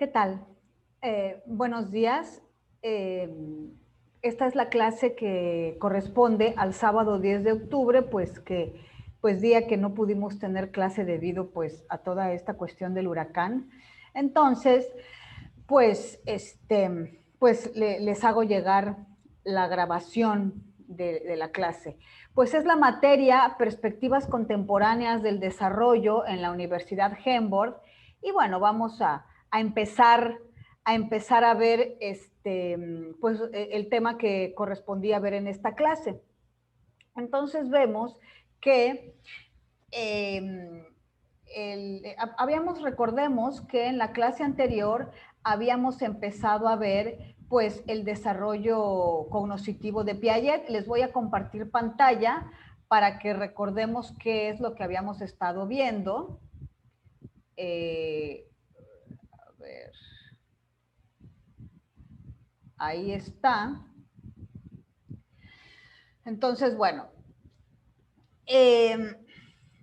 ¿Qué tal? Buenos días. Eh, Esta es la clase que corresponde al sábado 10 de octubre, pues día que no pudimos tener clase debido pues a toda esta cuestión del huracán. Entonces, les hago llegar la grabación de la clase. Pues es la materia Perspectivas Contemporáneas del Desarrollo en la Universidad Humboldt. Y bueno, vamos a empezar a ver el tema que correspondía ver en esta clase. Entonces vemos que recordemos que en la clase anterior habíamos empezado a ver pues el desarrollo cognoscitivo de Piaget. Les voy a compartir pantalla para que recordemos qué es lo que habíamos estado viendo. A ver, ahí está. Entonces, bueno,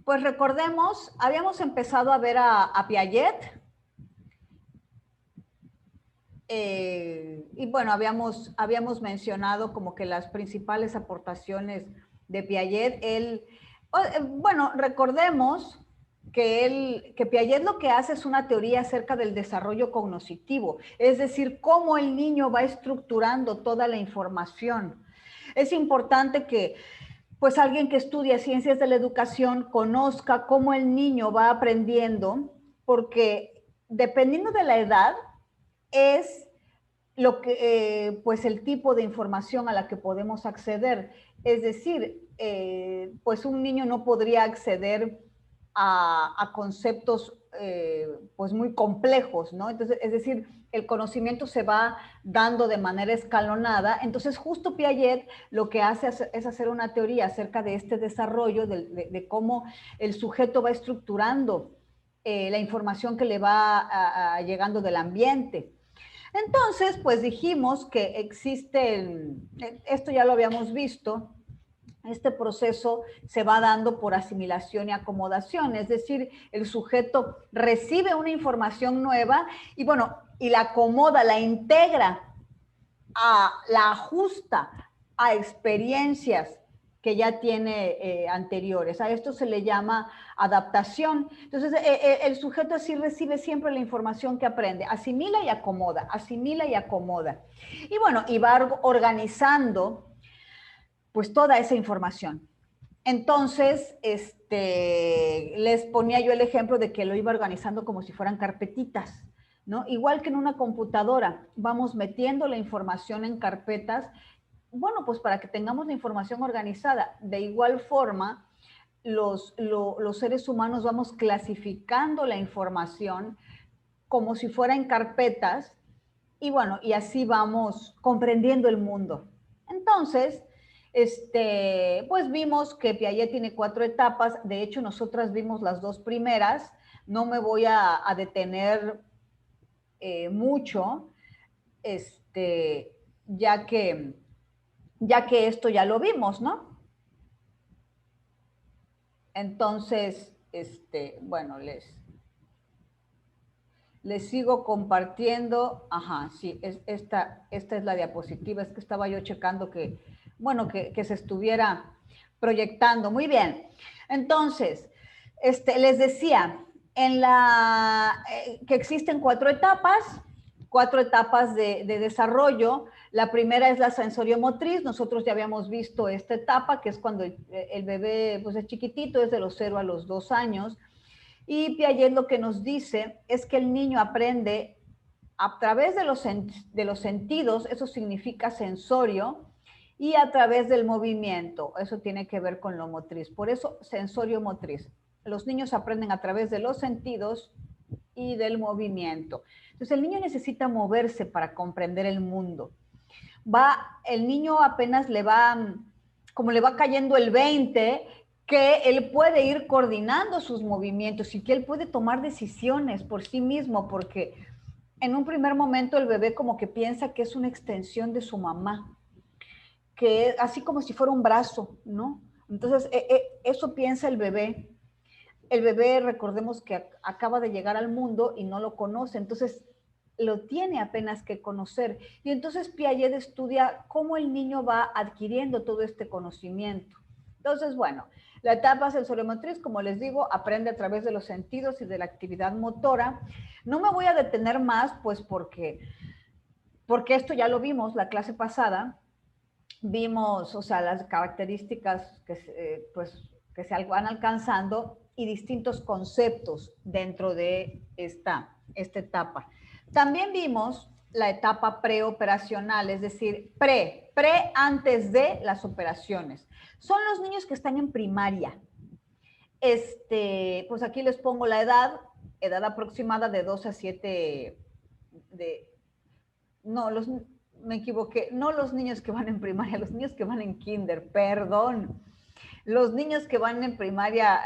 pues recordemos, habíamos empezado a ver a Piaget. Y bueno, habíamos mencionado como que las principales aportaciones de Piaget. Bueno, recordemos que Piaget lo que hace es una teoría acerca del desarrollo cognoscitivo, es decir, cómo el niño va estructurando toda la información. Es importante que pues alguien que estudia ciencias de la educación conozca cómo el niño va aprendiendo, porque dependiendo de la edad, es pues el tipo de información a la que podemos acceder. Es decir, pues un niño no podría acceder a conceptos pues muy complejos, ¿no? Entonces, es decir, el conocimiento se va dando de manera escalonada. Entonces, justo Piaget lo que hace es hacer una teoría acerca de este desarrollo, de cómo el sujeto va estructurando la información que le va llegando del ambiente. Entonces, pues dijimos que esto ya lo habíamos visto, este proceso se va dando por asimilación y acomodación, es decir, el sujeto recibe una información nueva y bueno, y la acomoda, la integra, la ajusta a experiencias que ya tiene anteriores. A esto se le llama adaptación. Entonces, el sujeto así recibe siempre la información que aprende, asimila y acomoda, asimila y acomoda. Y bueno, y va organizando pues toda esa información. Entonces, les ponía yo el ejemplo de que lo iba organizando como si fueran carpetitas, ¿no? Igual que en una computadora, vamos metiendo la información en carpetas, bueno, pues para que tengamos la información organizada. De igual forma, los seres humanos vamos clasificando la información como si fuera en carpetas y bueno, y así vamos comprendiendo el mundo. Entonces, pues vimos que Piaget tiene 4 etapas. De hecho, nosotras vimos las 2 primeras. No me voy a detener mucho, ya que esto ya lo vimos, ¿no? Entonces, bueno, les sigo compartiendo. Ajá, sí, esta es la diapositiva. Es que estaba yo checando que, bueno, que se estuviera proyectando. Muy bien. Entonces, les decía que existen 4 etapas de desarrollo. La primera es la sensoriomotriz. Nosotros ya habíamos visto esta etapa, que es cuando el bebé pues, es chiquitito, es de los 0 a los 2 años. Y Piaget lo que nos dice es que el niño aprende a través de los sentidos, eso significa sensorio, y a través del movimiento, eso tiene que ver con lo motriz. Por eso, sensorio motriz. Los niños aprenden a través de los sentidos y del movimiento. Entonces, el niño necesita moverse para comprender el mundo. El niño apenas como le va cayendo el 20, que él puede ir coordinando sus movimientos y que él puede tomar decisiones por sí mismo, porque en un primer momento el bebé como que piensa que es una extensión de su mamá, que es así como si fuera un brazo, ¿no? Entonces, eso piensa el bebé. El bebé, recordemos que acaba de llegar al mundo y no lo conoce, entonces lo tiene apenas que conocer. Y entonces Piaget estudia cómo el niño va adquiriendo todo este conocimiento. Entonces, bueno, la etapa sensoriomotriz, como les digo, aprende a través de los sentidos y de la actividad motora. No me voy a detener más, pues porque esto ya lo vimos la clase pasada. Vimos, o sea, las características pues, que se van alcanzando y distintos conceptos dentro de esta etapa. También vimos la etapa preoperacional, es decir, pre antes de las operaciones. Son los niños que están en primaria. Pues aquí les pongo la edad aproximada de 2 a 7, me equivoqué, no los niños que van en primaria, los niños que van en kinder, perdón. Los niños que van en primaria,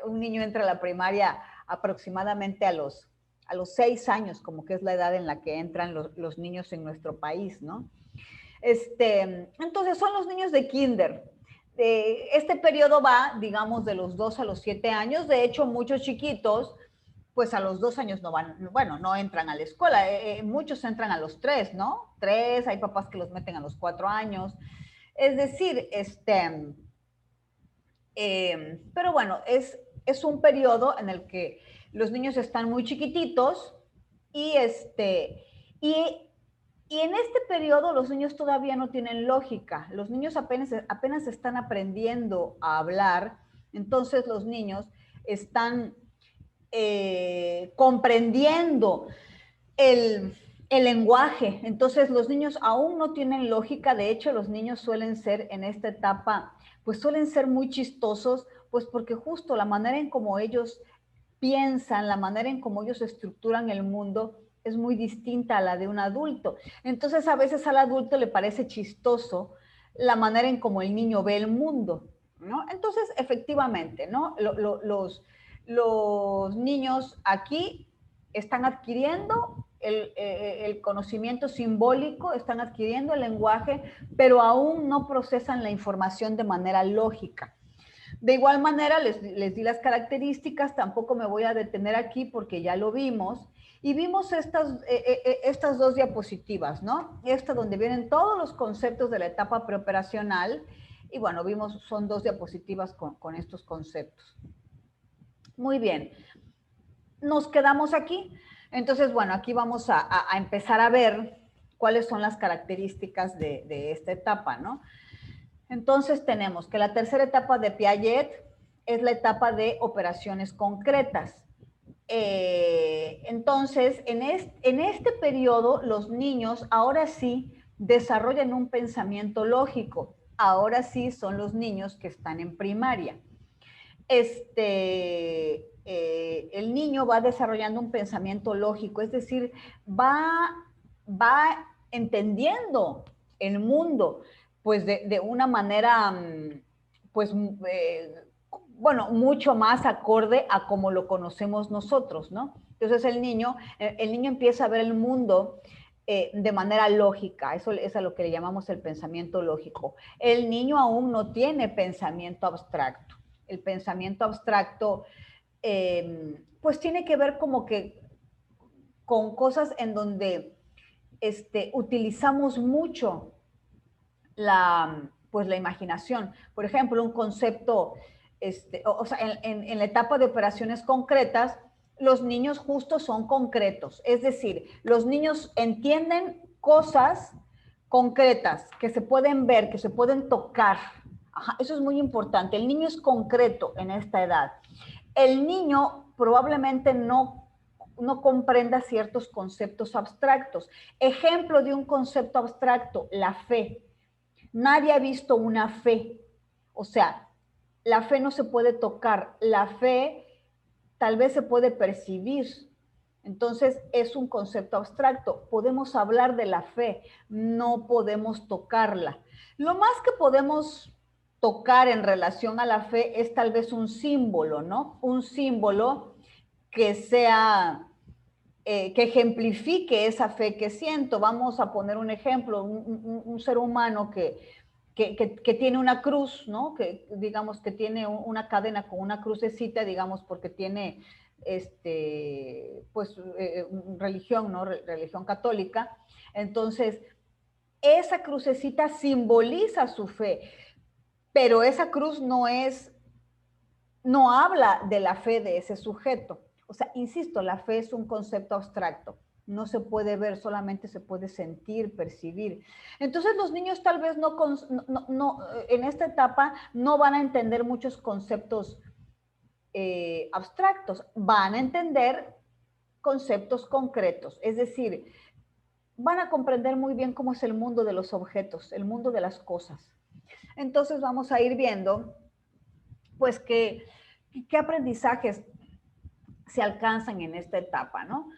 un niño entra a la primaria aproximadamente a los 6 años, como que es la edad en la que entran los niños en nuestro país, ¿no? Entonces son los niños de kinder. Este periodo va, digamos, de los 2 a los 7 años. De hecho, muchos chiquitos, pues a los 2 años no van, bueno, no entran a la escuela. Muchos entran a los 3, ¿no? 3, hay papás que los meten a los 4 años. Es decir, pero bueno, es un periodo en el que los niños están muy chiquititos y y en este periodo los niños todavía no tienen lógica. Los niños apenas están aprendiendo a hablar. Entonces los niños están comprendiendo el lenguaje. Entonces los niños aún no tienen lógica. De hecho, los niños suelen ser en esta etapa, pues suelen ser muy chistosos, pues porque justo la manera en cómo ellos piensan, la manera en cómo ellos estructuran el mundo es muy distinta a la de un adulto. Entonces a veces al adulto le parece chistoso la manera en cómo el niño ve el mundo, ¿no? Entonces, efectivamente, ¿no? Los niños aquí están adquiriendo el conocimiento simbólico, están adquiriendo el lenguaje, pero aún no procesan la información de manera lógica. De igual manera, les di las características, tampoco me voy a detener aquí porque ya lo vimos, y vimos estas dos diapositivas, ¿no? Esta donde vienen todos los conceptos de la etapa preoperacional, y bueno, vimos, son dos diapositivas con estos conceptos. Muy bien, nos quedamos aquí. Entonces, bueno, aquí vamos a empezar a ver cuáles son las características de esta etapa, ¿no? Entonces tenemos que la tercera etapa de Piaget es la etapa de operaciones concretas. Entonces, en este periodo, los niños ahora sí desarrollan un pensamiento lógico. Ahora sí son los niños que están en primaria. El niño va desarrollando un pensamiento lógico, es decir, va entendiendo el mundo, pues de una manera, pues, bueno, mucho más acorde a como lo conocemos nosotros, ¿no? Entonces el niño empieza a ver el mundo de manera lógica, eso es a lo que le llamamos el pensamiento lógico. El niño aún no tiene pensamiento abstracto. El pensamiento abstracto, pues tiene que ver como que con cosas en donde utilizamos mucho pues la imaginación. Por ejemplo, un concepto, o sea, en la etapa de operaciones concretas, los niños justo son concretos. Es decir, los niños entienden cosas concretas que se pueden ver, que se pueden tocar. Ajá, eso es muy importante. El niño es concreto en esta edad. El niño probablemente no comprenda ciertos conceptos abstractos. Ejemplo de un concepto abstracto, la fe. Nadie ha visto una fe. O sea, la fe no se puede tocar. La fe tal vez se puede percibir. Entonces, es un concepto abstracto. Podemos hablar de la fe, no podemos tocarla. Lo más que podemos tocar en relación a la fe es tal vez un símbolo, ¿no? Un símbolo que sea, que ejemplifique esa fe que siento. Vamos a poner un ejemplo, un ser humano que tiene una cruz, ¿no? Que digamos que tiene una cadena con una crucecita, digamos, porque tiene pues, religión, ¿no? Religión católica. Entonces, esa crucecita simboliza su fe, pero esa cruz no habla de la fe de ese sujeto. O sea, insisto, la fe es un concepto abstracto. No se puede ver, solamente se puede sentir, percibir. Entonces los niños tal vez en esta etapa no van a entender muchos conceptos abstractos, van a entender conceptos concretos, es decir, van a comprender muy bien cómo es el mundo de los objetos, el mundo de las cosas. Entonces vamos a ir viendo, pues, qué aprendizajes se alcanzan en esta etapa, ¿no?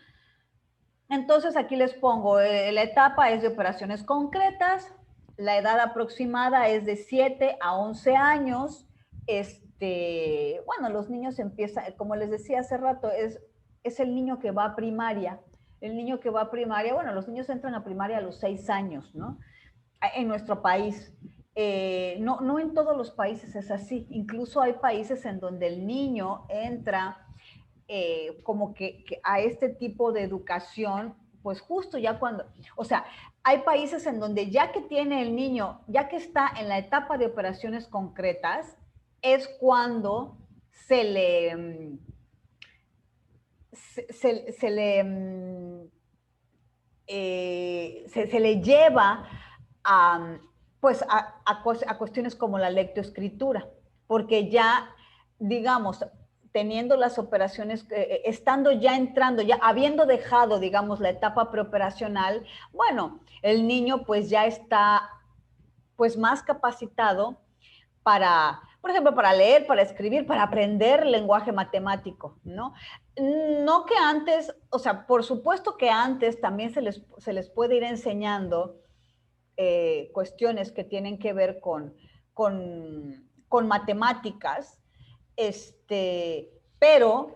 Entonces aquí les pongo, la etapa es de operaciones concretas, la edad aproximada es de 7 a 11 años. Bueno, los niños empiezan, como les decía hace rato, es el niño que va a primaria. El niño que va a primaria, bueno, los niños entran a primaria a los 6 años, ¿no? En nuestro país. No en todos los países es así. Incluso hay países en donde el niño entra como que a este tipo de educación, pues justo ya cuando, o sea, hay países en donde ya que tiene el niño, ya que está en la etapa de operaciones concretas, es cuando se le, se le lleva a, pues a cuestiones como la lectoescritura, porque ya, digamos, teniendo las operaciones, estando ya entrando, ya habiendo dejado, digamos, la etapa preoperacional, bueno, el niño pues ya está pues más capacitado para, por ejemplo, para leer, para escribir, para aprender lenguaje matemático, ¿no? No que antes, o sea, por supuesto que antes también se les puede ir enseñando cuestiones que tienen que ver con matemáticas, pero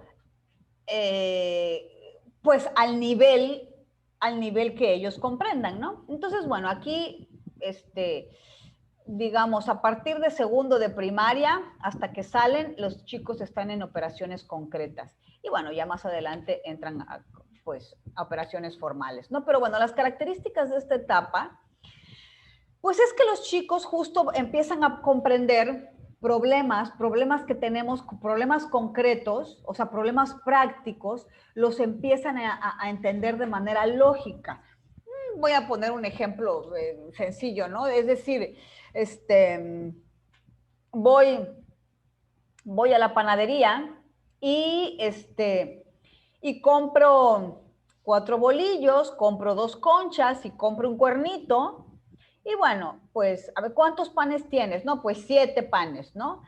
pues al nivel que ellos comprendan, ¿no? Entonces, bueno, aquí, digamos, a partir de segundo de primaria hasta que salen, los chicos están en operaciones concretas. Y bueno, ya más adelante entran pues, a operaciones formales, ¿no? Pero bueno, las características de esta etapa, pues es que los chicos justo empiezan a comprender problemas que tenemos, problemas concretos, o sea, problemas prácticos, los empiezan a entender de manera lógica. Voy a poner un ejemplo sencillo, ¿no? Es decir, voy a la panadería y, y compro 4 bolillos, compro 2 conchas y compro un cuernito. Y bueno, pues, a ver, ¿cuántos panes tienes? No, pues 7 panes, ¿no?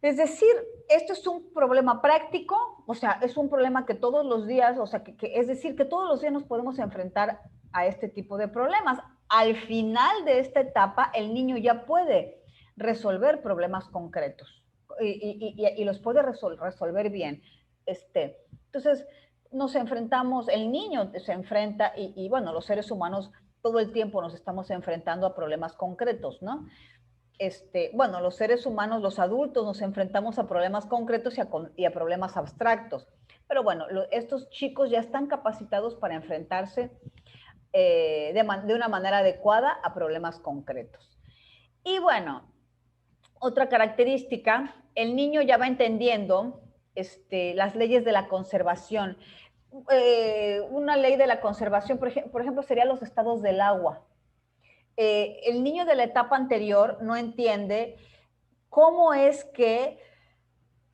Es decir, esto es un problema práctico, o sea, es un problema que todos los días, o sea, es decir, que todos los días nos podemos enfrentar a este tipo de problemas. Al final de esta etapa, el niño ya puede resolver problemas concretos y los puede resolver bien. Entonces, nos enfrentamos, el niño se enfrenta y bueno, los seres humanos todo el tiempo nos estamos enfrentando a problemas concretos, ¿no? Bueno, los seres humanos, los adultos, nos enfrentamos a problemas concretos y a problemas abstractos. Pero bueno, estos chicos ya están capacitados para enfrentarse de una manera adecuada a problemas concretos. Y bueno, otra característica, el niño ya va entendiendo las leyes de la conservación. Una ley de la conservación, por ejemplo, sería los estados del agua. El niño de la etapa anterior no entiende cómo es que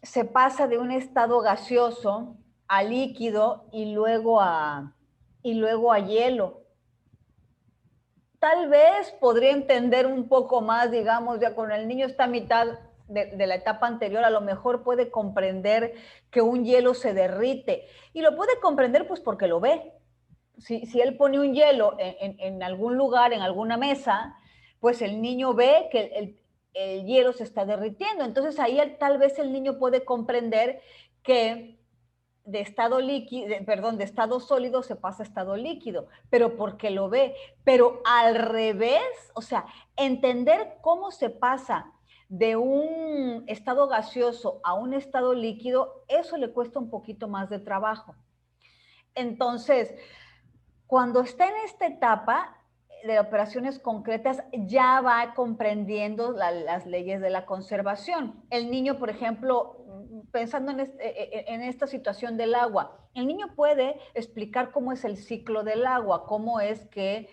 se pasa de un estado gaseoso a líquido y luego a hielo. Tal vez podría entender un poco más, digamos, ya con el niño está a mitad de la etapa anterior, a lo mejor puede comprender que un hielo se derrite. Y lo puede comprender pues porque lo ve. Si él pone un hielo en algún lugar, en alguna mesa, pues el niño ve que el hielo se está derritiendo. Entonces ahí tal vez el niño puede comprender que de estado líquido, perdón, de estado sólido se pasa a estado líquido, pero porque lo ve. Pero al revés, o sea, entender cómo se pasa de un estado gaseoso a un estado líquido, eso le cuesta un poquito más de trabajo. Entonces, cuando está en esta etapa de operaciones concretas, ya va comprendiendo las leyes de la conservación. El niño, por ejemplo, pensando en esta situación del agua, el niño puede explicar cómo es el ciclo del agua, cómo es que,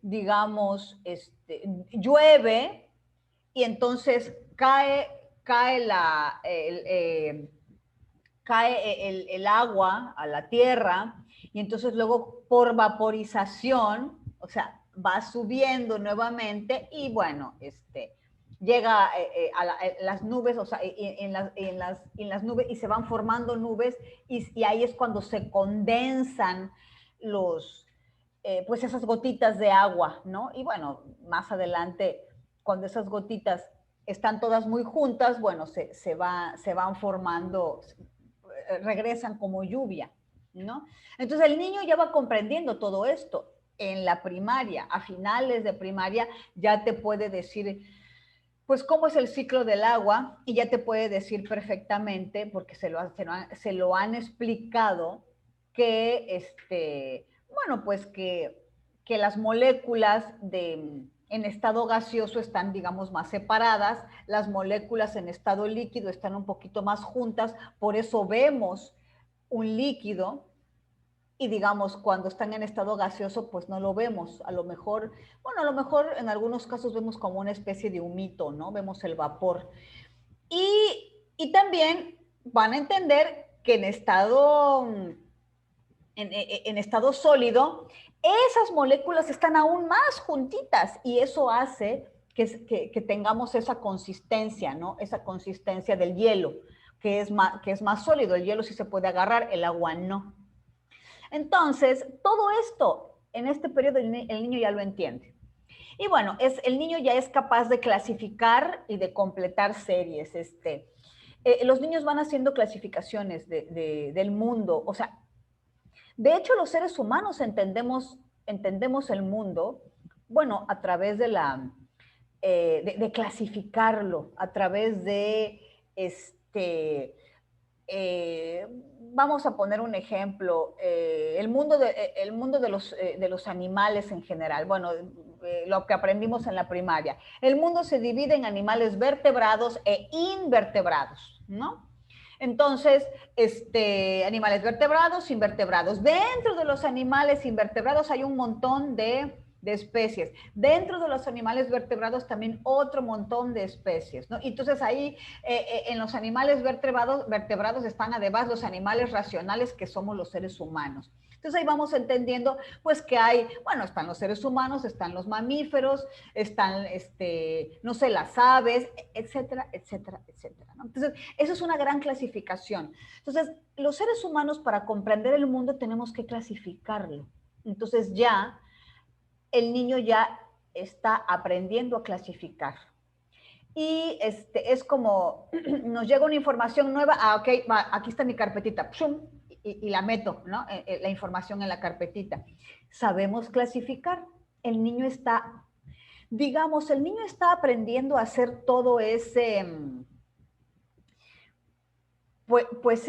digamos, llueve y entonces cae el agua a la tierra y entonces luego por vaporización, o sea, va subiendo nuevamente y bueno, llega las nubes, o sea, en las nubes y se van formando nubes y ahí es cuando se condensan pues esas gotitas de agua, ¿no? Y bueno, más adelante, cuando esas gotitas están todas muy juntas, bueno, se van formando, regresan como lluvia, ¿no? Entonces el niño ya va comprendiendo todo esto. En la primaria, a finales de primaria, ya te puede decir, pues, cómo es el ciclo del agua y ya te puede decir perfectamente, porque se lo han explicado, que, bueno, pues que las moléculas en estado gaseoso están, digamos, más separadas, las moléculas en estado líquido están un poquito más juntas, por eso vemos un líquido y digamos, cuando están en estado gaseoso, pues no lo vemos. A lo mejor, bueno, a lo mejor en algunos casos vemos como una especie de humito, ¿no? Vemos el vapor. Y también van a entender que en estado sólido, esas moléculas están aún más juntitas y eso hace que tengamos esa consistencia, ¿no? Esa consistencia del hielo, que es más sólido. El hielo sí se puede agarrar, el agua no. Entonces, todo esto en este periodo el niño ya lo entiende. Y bueno, el niño ya es capaz de clasificar y de completar series. Los niños van haciendo clasificaciones del mundo. O sea, de hecho, los seres humanos entendemos el mundo, bueno, a través de clasificarlo, a través de eh, vamos a poner un ejemplo, el mundo de los animales en general, bueno, lo que aprendimos en la primaria. El mundo se divide en animales vertebrados e invertebrados, ¿no? Entonces, animales vertebrados, invertebrados. Dentro de los animales invertebrados hay un montón de especies. Dentro de los animales vertebrados también otro montón de especies, ¿no? Y entonces ahí en los animales vertebrados están además los animales racionales que somos los seres humanos. Entonces ahí vamos entendiendo pues que hay, bueno, están los seres humanos, están los mamíferos, están, no sé, las aves, etcétera, etcétera, etcétera, ¿no? Entonces, eso es una gran clasificación. Entonces, los seres humanos para comprender el mundo tenemos que clasificarlo. Entonces ya el niño ya está aprendiendo a clasificar. Y es como, nos llega una información nueva, ok, aquí está mi carpetita, ¡pum! Y la meto, ¿no? La información en la carpetita. Sabemos clasificar. El niño está, digamos, el niño está aprendiendo a hacer todo pues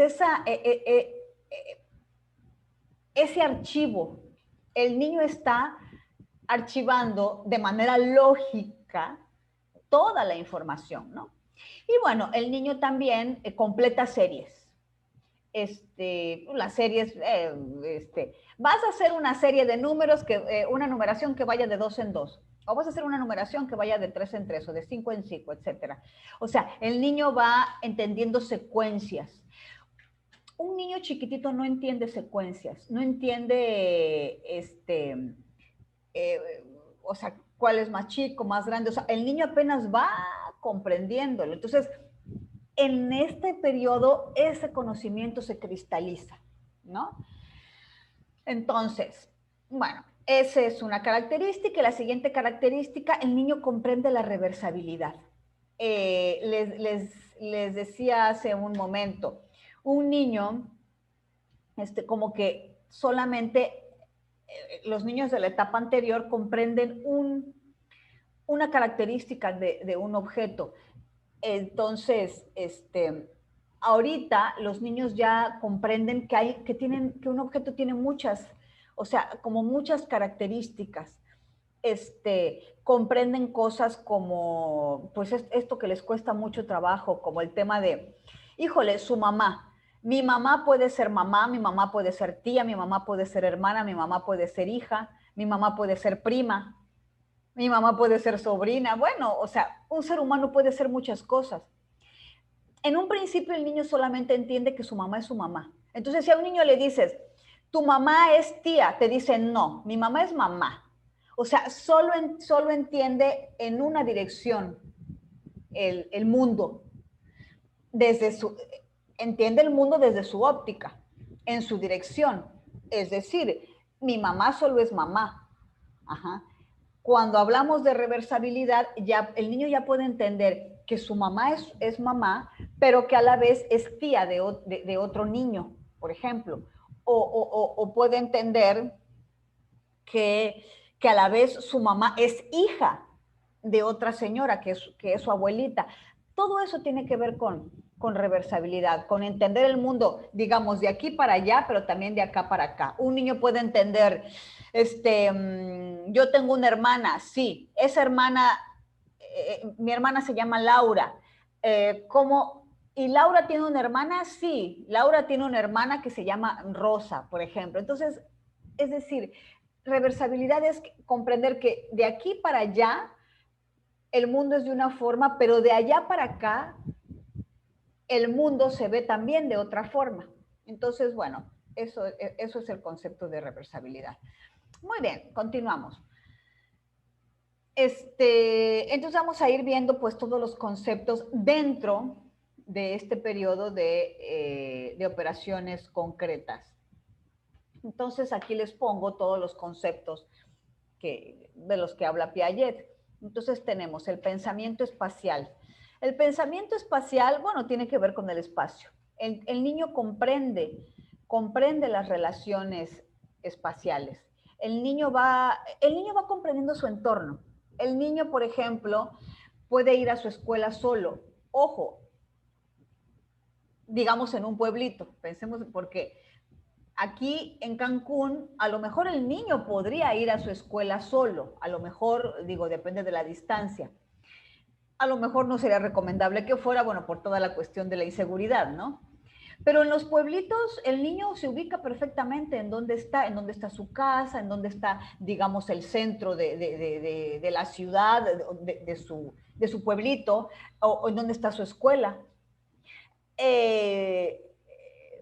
ese archivo. El niño está archivando de manera lógica toda la información, ¿no? Y bueno, el niño también completa series. Las series, vas a hacer una serie de números, una numeración que vaya de 2 en 2, o vas a hacer una numeración que vaya de 3 en 3, o de 5 en 5, etcétera. O sea, el niño va entendiendo secuencias. Un niño chiquitito no entiende secuencias, no entiende, eh, o sea, cuál es más chico, más grande. O sea, el niño apenas va comprendiéndolo. Entonces, en este periodo, ese conocimiento se cristaliza, ¿no? Entonces, bueno, esa es una característica. Y la siguiente característica, el niño comprende la reversibilidad. Les decía hace un momento, un niño, como que solamente los niños de la etapa anterior comprenden una característica de un objeto. Entonces, ahorita los niños ya comprenden que un objeto tiene muchas, o sea, como muchas características. Comprenden cosas como, pues esto que les cuesta mucho trabajo, como el tema de, híjole, su mamá. Mi mamá puede ser mamá, mi mamá puede ser tía, mi mamá puede ser hermana, mi mamá puede ser hija, mi mamá puede ser prima, mi mamá puede ser sobrina. Bueno, o sea, un ser humano puede ser muchas cosas. En un principio el niño solamente entiende que su mamá es su mamá. Entonces, si a un niño le dices, tu mamá es tía, te dice, no, mi mamá es mamá. O sea, solo entiende en una dirección el mundo, entiende el mundo desde su óptica, en su dirección. Es decir, mi mamá solo es mamá. Ajá. Cuando hablamos de reversibilidad, ya, el niño ya puede entender que su mamá es mamá, pero que a la vez es tía de otro niño, por ejemplo. O puede entender que a la vez su mamá es hija de otra señora, que es su abuelita. Todo eso tiene que ver con reversibilidad, con entender el mundo, digamos, de aquí para allá, pero también de acá para acá. Un niño puede entender, yo tengo una hermana, sí, esa hermana, mi hermana se llama Laura. ¿Cómo? ¿Y Laura tiene una hermana? Sí, Laura tiene una hermana que se llama Rosa, por ejemplo. Entonces, es decir, reversibilidad es comprender que de aquí para allá el mundo es de una forma, pero de allá para acá el mundo se ve también de otra forma. Entonces, bueno, eso es el concepto de reversibilidad. Muy bien, continuamos. Entonces vamos a ir viendo pues todos los conceptos dentro de este periodo de operaciones concretas. Entonces aquí les pongo todos los conceptos de los que habla Piaget. Entonces tenemos el pensamiento espacial. El pensamiento espacial, bueno, tiene que ver con el espacio. El niño comprende las relaciones espaciales. El niño va comprendiendo su entorno. El niño, por ejemplo, puede ir a su escuela solo. Ojo, digamos en un pueblito, pensemos porque aquí en Cancún, a lo mejor el niño podría ir a su escuela solo, a lo mejor, digo, depende de la distancia. A lo mejor no sería recomendable que fuera, bueno, por toda la cuestión de la inseguridad, ¿no? Pero en los pueblitos el niño se ubica perfectamente en dónde está su casa, en dónde está, digamos, el centro de la ciudad, de su pueblito, o en dónde está su escuela.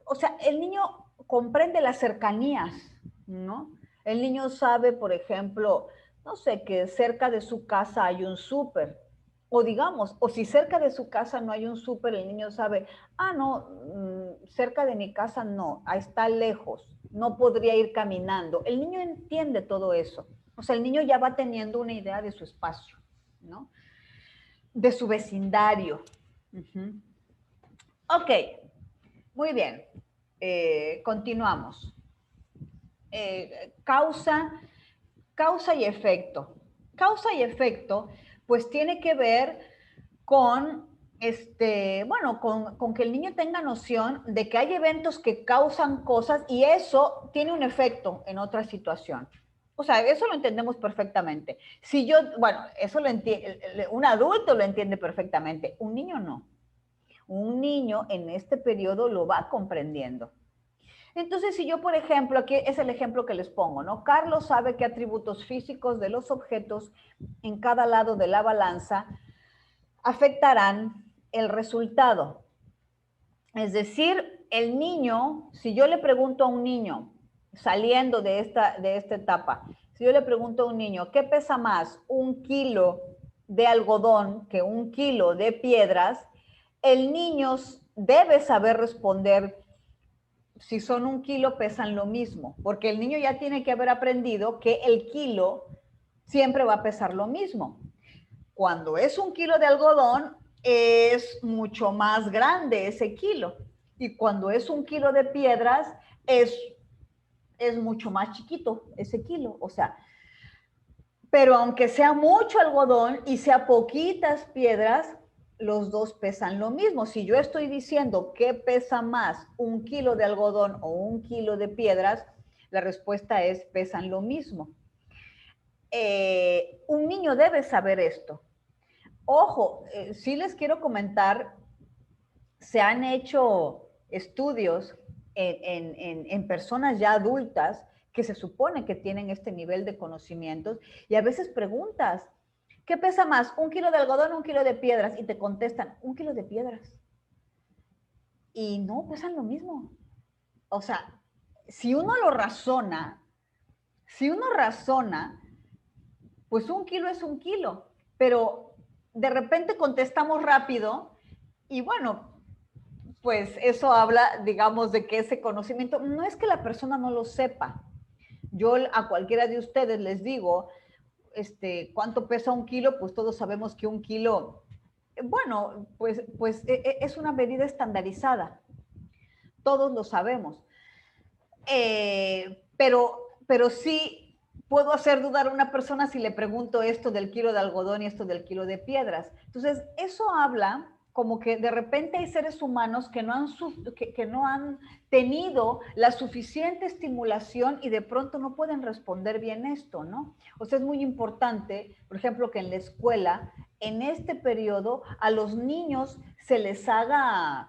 O sea, el niño comprende las cercanías, ¿no? El niño sabe, por ejemplo, no sé, que cerca de su casa hay un súper, o digamos, o si cerca de su casa no hay un súper, el niño sabe, no, cerca de mi casa no, está lejos, no podría ir caminando. El niño entiende todo eso. O sea, el niño ya va teniendo una idea de su espacio, ¿no? De su vecindario. Ok, muy bien. Continuamos. Causa y efecto. Causa y efecto, pues tiene que ver con, bueno, con que el niño tenga noción de que hay eventos que causan cosas y eso tiene un efecto en otra situación. O sea, eso lo entendemos perfectamente. Si yo, bueno, eso lo entiende, un adulto lo entiende perfectamente, un niño no. Un niño en este periodo lo va comprendiendo. Entonces, si yo, por ejemplo, aquí es el ejemplo que les pongo, ¿no? Carlos sabe qué atributos físicos de los objetos en cada lado de la balanza afectarán el resultado. Es decir, el niño, si yo le pregunto a un niño, saliendo de esta etapa, si yo le pregunto a un niño, ¿qué pesa más, 1 kilo de algodón que 1 kilo de piedras? El niño debe saber responder, si son 1 kilo, pesan lo mismo, porque el niño ya tiene que haber aprendido que el kilo siempre va a pesar lo mismo. Cuando es 1 kilo de algodón, es mucho más grande ese kilo. Y cuando es 1 kilo de piedras, es mucho más chiquito ese kilo. O sea, Pero aunque sea mucho algodón y sea poquitas piedras, los dos pesan lo mismo. Si yo estoy diciendo qué pesa más, 1 kilo de algodón o 1 kilo de piedras, la respuesta es pesan lo mismo. Un niño debe saber esto. Ojo, sí les quiero comentar, se han hecho estudios en personas ya adultas que se supone que tienen este nivel de conocimientos y a veces preguntas, ¿qué pesa más? 1 kilo de algodón o 1 kilo de piedras? Y te contestan, 1 kilo de piedras. Y no, pesan lo mismo. O sea, si uno lo razona, pues 1 kilo es 1 kilo, pero de repente contestamos rápido y bueno, pues eso habla, digamos, de que ese conocimiento, no es que la persona no lo sepa. Yo a cualquiera de ustedes les digo, ¿cuánto pesa 1 kilo? Pues todos sabemos que 1 kilo, bueno, pues es una medida estandarizada. Todos lo sabemos. Pero sí puedo hacer dudar a una persona si le pregunto esto del kilo de algodón y esto del kilo de piedras. Entonces, eso habla como que de repente hay seres humanos que no han tenido la suficiente estimulación y de pronto no pueden responder bien esto, ¿no? O sea, es muy importante, por ejemplo, que en la escuela, en este periodo, a los niños se les haga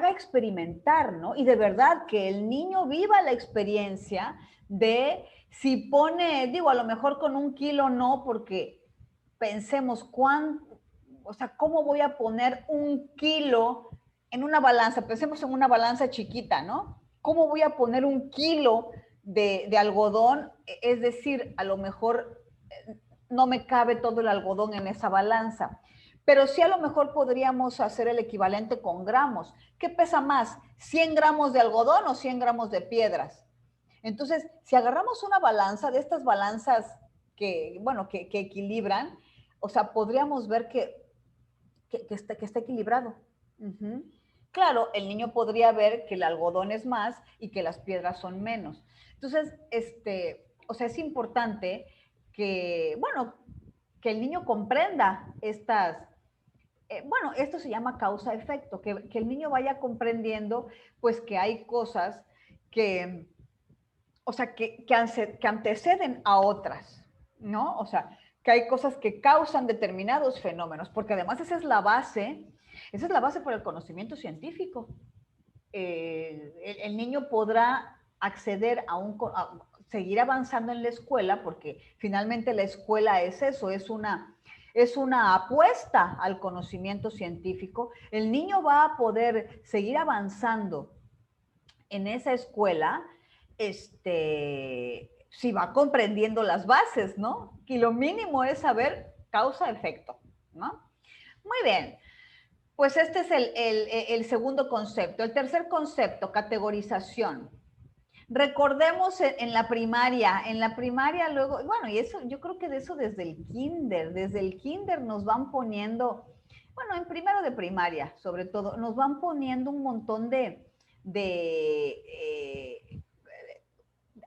experimentar, ¿no? Y de verdad que el niño viva la experiencia de si pone, digo, a lo mejor con 1 kilo no, porque pensemos o sea, ¿cómo voy a poner 1 kilo en una balanza? Pensemos en una balanza chiquita, ¿no? ¿Cómo voy a poner 1 kilo de algodón? Es decir, a lo mejor no me cabe todo el algodón en esa balanza. Pero sí a lo mejor podríamos hacer el equivalente con gramos. ¿Qué pesa más? ¿100 gramos de algodón o 100 gramos de piedras? Entonces, si agarramos una balanza de estas balanzas bueno, que equilibran, o sea, podríamos ver que está equilibrado. Claro, el niño podría ver que el algodón es más y que las piedras son menos. Entonces, o sea, es importante que, bueno, que el niño comprenda bueno, esto se llama causa-efecto, que el niño vaya comprendiendo, pues, que hay cosas que, o sea, que anteceden a otras, ¿no? O sea, que hay cosas que causan determinados fenómenos, porque además esa es la base para el conocimiento científico. El niño podrá acceder a seguir avanzando en la escuela, porque finalmente la escuela es eso, es una apuesta al conocimiento científico. El niño va a poder seguir avanzando en esa escuela, si va comprendiendo las bases, ¿no? Y lo mínimo es saber causa-efecto, ¿no? Muy bien. Pues este es el segundo concepto. El tercer concepto, categorización. Recordemos en la primaria luego, bueno, y eso, yo creo que de eso desde el kinder nos van poniendo, bueno, en primero de primaria, sobre todo, nos van poniendo un montón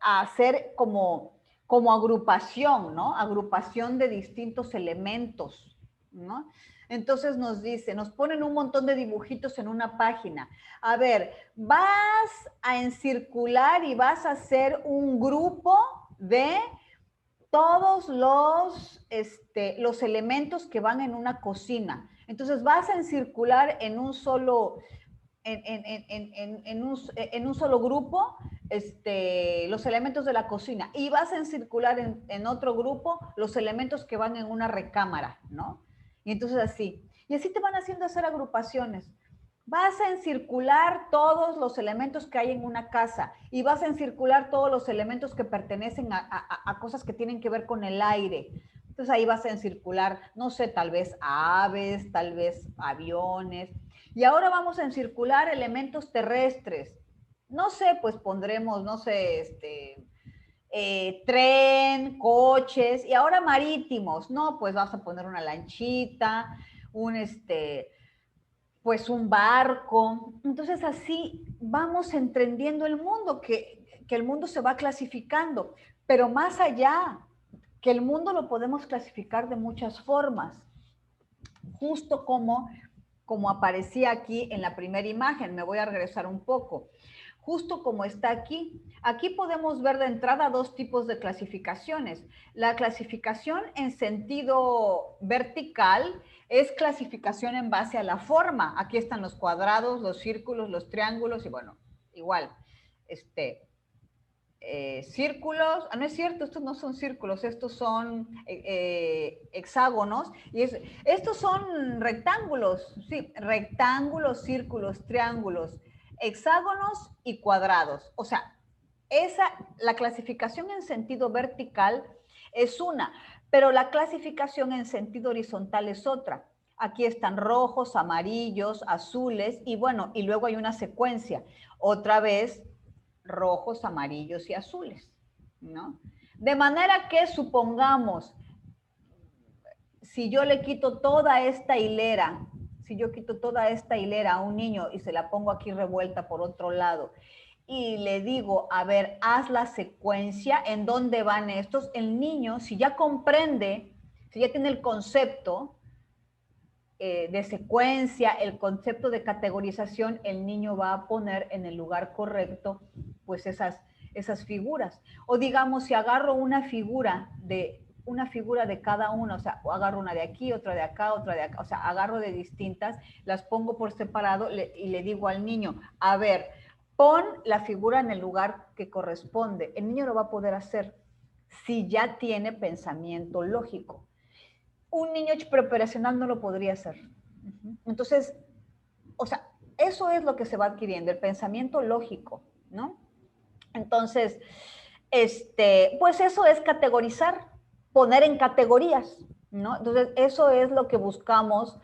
a hacer como agrupación, ¿no? Agrupación de distintos elementos, ¿no? Entonces nos ponen un montón de dibujitos en una página. A ver, vas a encircular y vas a hacer un grupo de todos los elementos que van en una cocina. Entonces vas a encircular en un solo, en un solo grupo los elementos de la cocina y vas a encircular en otro grupo los elementos que van en una recámara, ¿no? Y entonces así. Y así te van haciendo hacer agrupaciones. Vas a encircular todos los elementos que hay en una casa y vas a encircular todos los elementos que pertenecen a cosas que tienen que ver con el aire. Entonces ahí vas a encircular, no sé, tal vez aves, tal vez aviones. Y ahora vamos a encircular elementos terrestres. No sé, pues pondremos, no sé, tren, coches, y ahora marítimos. No, pues vas a poner una lanchita, pues un barco. Entonces así vamos entendiendo el mundo, que el mundo se va clasificando, pero más allá. que el mundo lo podemos clasificar de muchas formas, justo como aparecía aquí en la primera imagen. Me voy a regresar un poco. Justo como está aquí. Aquí podemos ver de entrada dos tipos de clasificaciones. La clasificación en sentido vertical es clasificación en base a la forma. Aquí están los cuadrados, los círculos, los triángulos y bueno, igual, círculos, no es cierto, estos no son círculos, estos son hexágonos, y estos son rectángulos, sí, rectángulos, círculos, triángulos, hexágonos y cuadrados. O sea, la clasificación en sentido vertical es una, pero la clasificación en sentido horizontal es otra. Aquí están rojos, amarillos, azules, y bueno, y luego hay una secuencia. Otra vez, rojos, amarillos y azules, ¿no? De manera que supongamos, si yo le quito toda esta hilera, si yo quito toda esta hilera a un niño y se la pongo aquí revuelta por otro lado y le digo, a ver, haz la secuencia, ¿en dónde van estos? El niño, si ya comprende, si ya tiene el concepto de secuencia, el concepto de categorización, el niño va a poner en el lugar correcto pues esas figuras. O digamos, si agarro una figura de cada uno, o sea, agarro una de aquí, otra de acá, otra de acá, o sea, agarro de distintas, las pongo por separado y le digo al niño, a ver, pon la figura en el lugar que corresponde. El niño lo va a poder hacer si ya tiene pensamiento lógico. Un niño preparacional no lo podría hacer. Entonces, o sea, eso es lo que se va adquiriendo, el pensamiento lógico, ¿no? Entonces, pues eso es categorizar, poner en categorías, ¿no? Entonces, eso es lo que buscamos,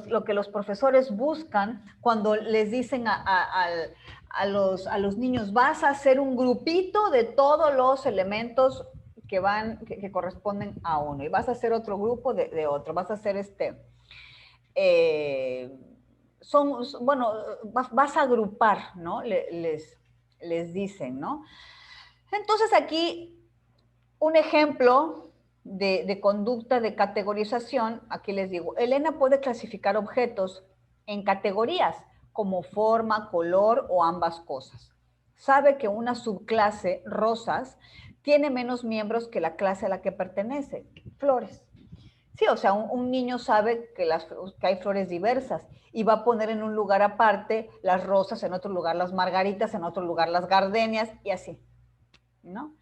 lo que los profesores buscan cuando les dicen a los niños, vas a hacer un grupito de todos los elementos que corresponden a uno, y vas a hacer otro grupo de otro, vas a hacer bueno, vas a agrupar, ¿no? Les dicen, ¿no? Entonces aquí un ejemplo de conducta de categorización, aquí les digo, Elena puede clasificar objetos en categorías como forma, color o ambas cosas. Sabe que una subclase, rosas, tiene menos miembros que la clase a la que pertenece, flores. Sí, o sea, un niño sabe que hay flores diversas y va a poner en un lugar aparte las rosas, en otro lugar las margaritas, en otro lugar las gardenias y así, ¿no?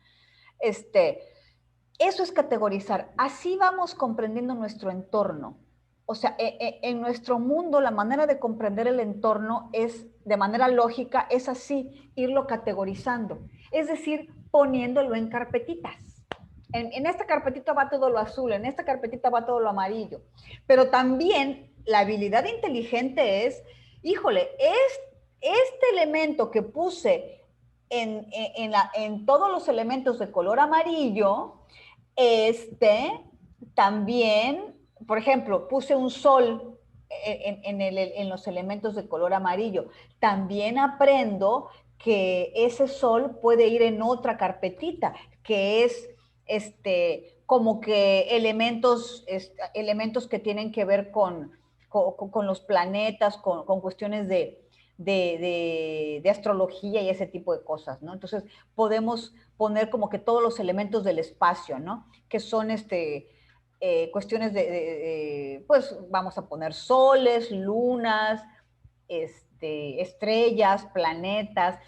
Eso es categorizar. Así vamos comprendiendo nuestro entorno. O sea, en nuestro mundo la manera de comprender el entorno es, de manera lógica, es así, irlo categorizando. Es decir, poniéndolo en carpetitas. En esta carpetita va todo lo azul, en esta carpetita va todo lo amarillo. Pero también la habilidad inteligente es, híjole, este elemento que puse en todos los elementos de color amarillo, también, por ejemplo, puse un sol en los elementos de color amarillo. También aprendo que ese sol puede ir en otra carpetita, que es como que elementos que tienen que ver con los planetas, con cuestiones de astrología y ese tipo de cosas, ¿no? Entonces podemos poner como que todos los elementos del espacio, ¿no? Que son cuestiones pues vamos a poner soles, lunas, estrellas, planetas.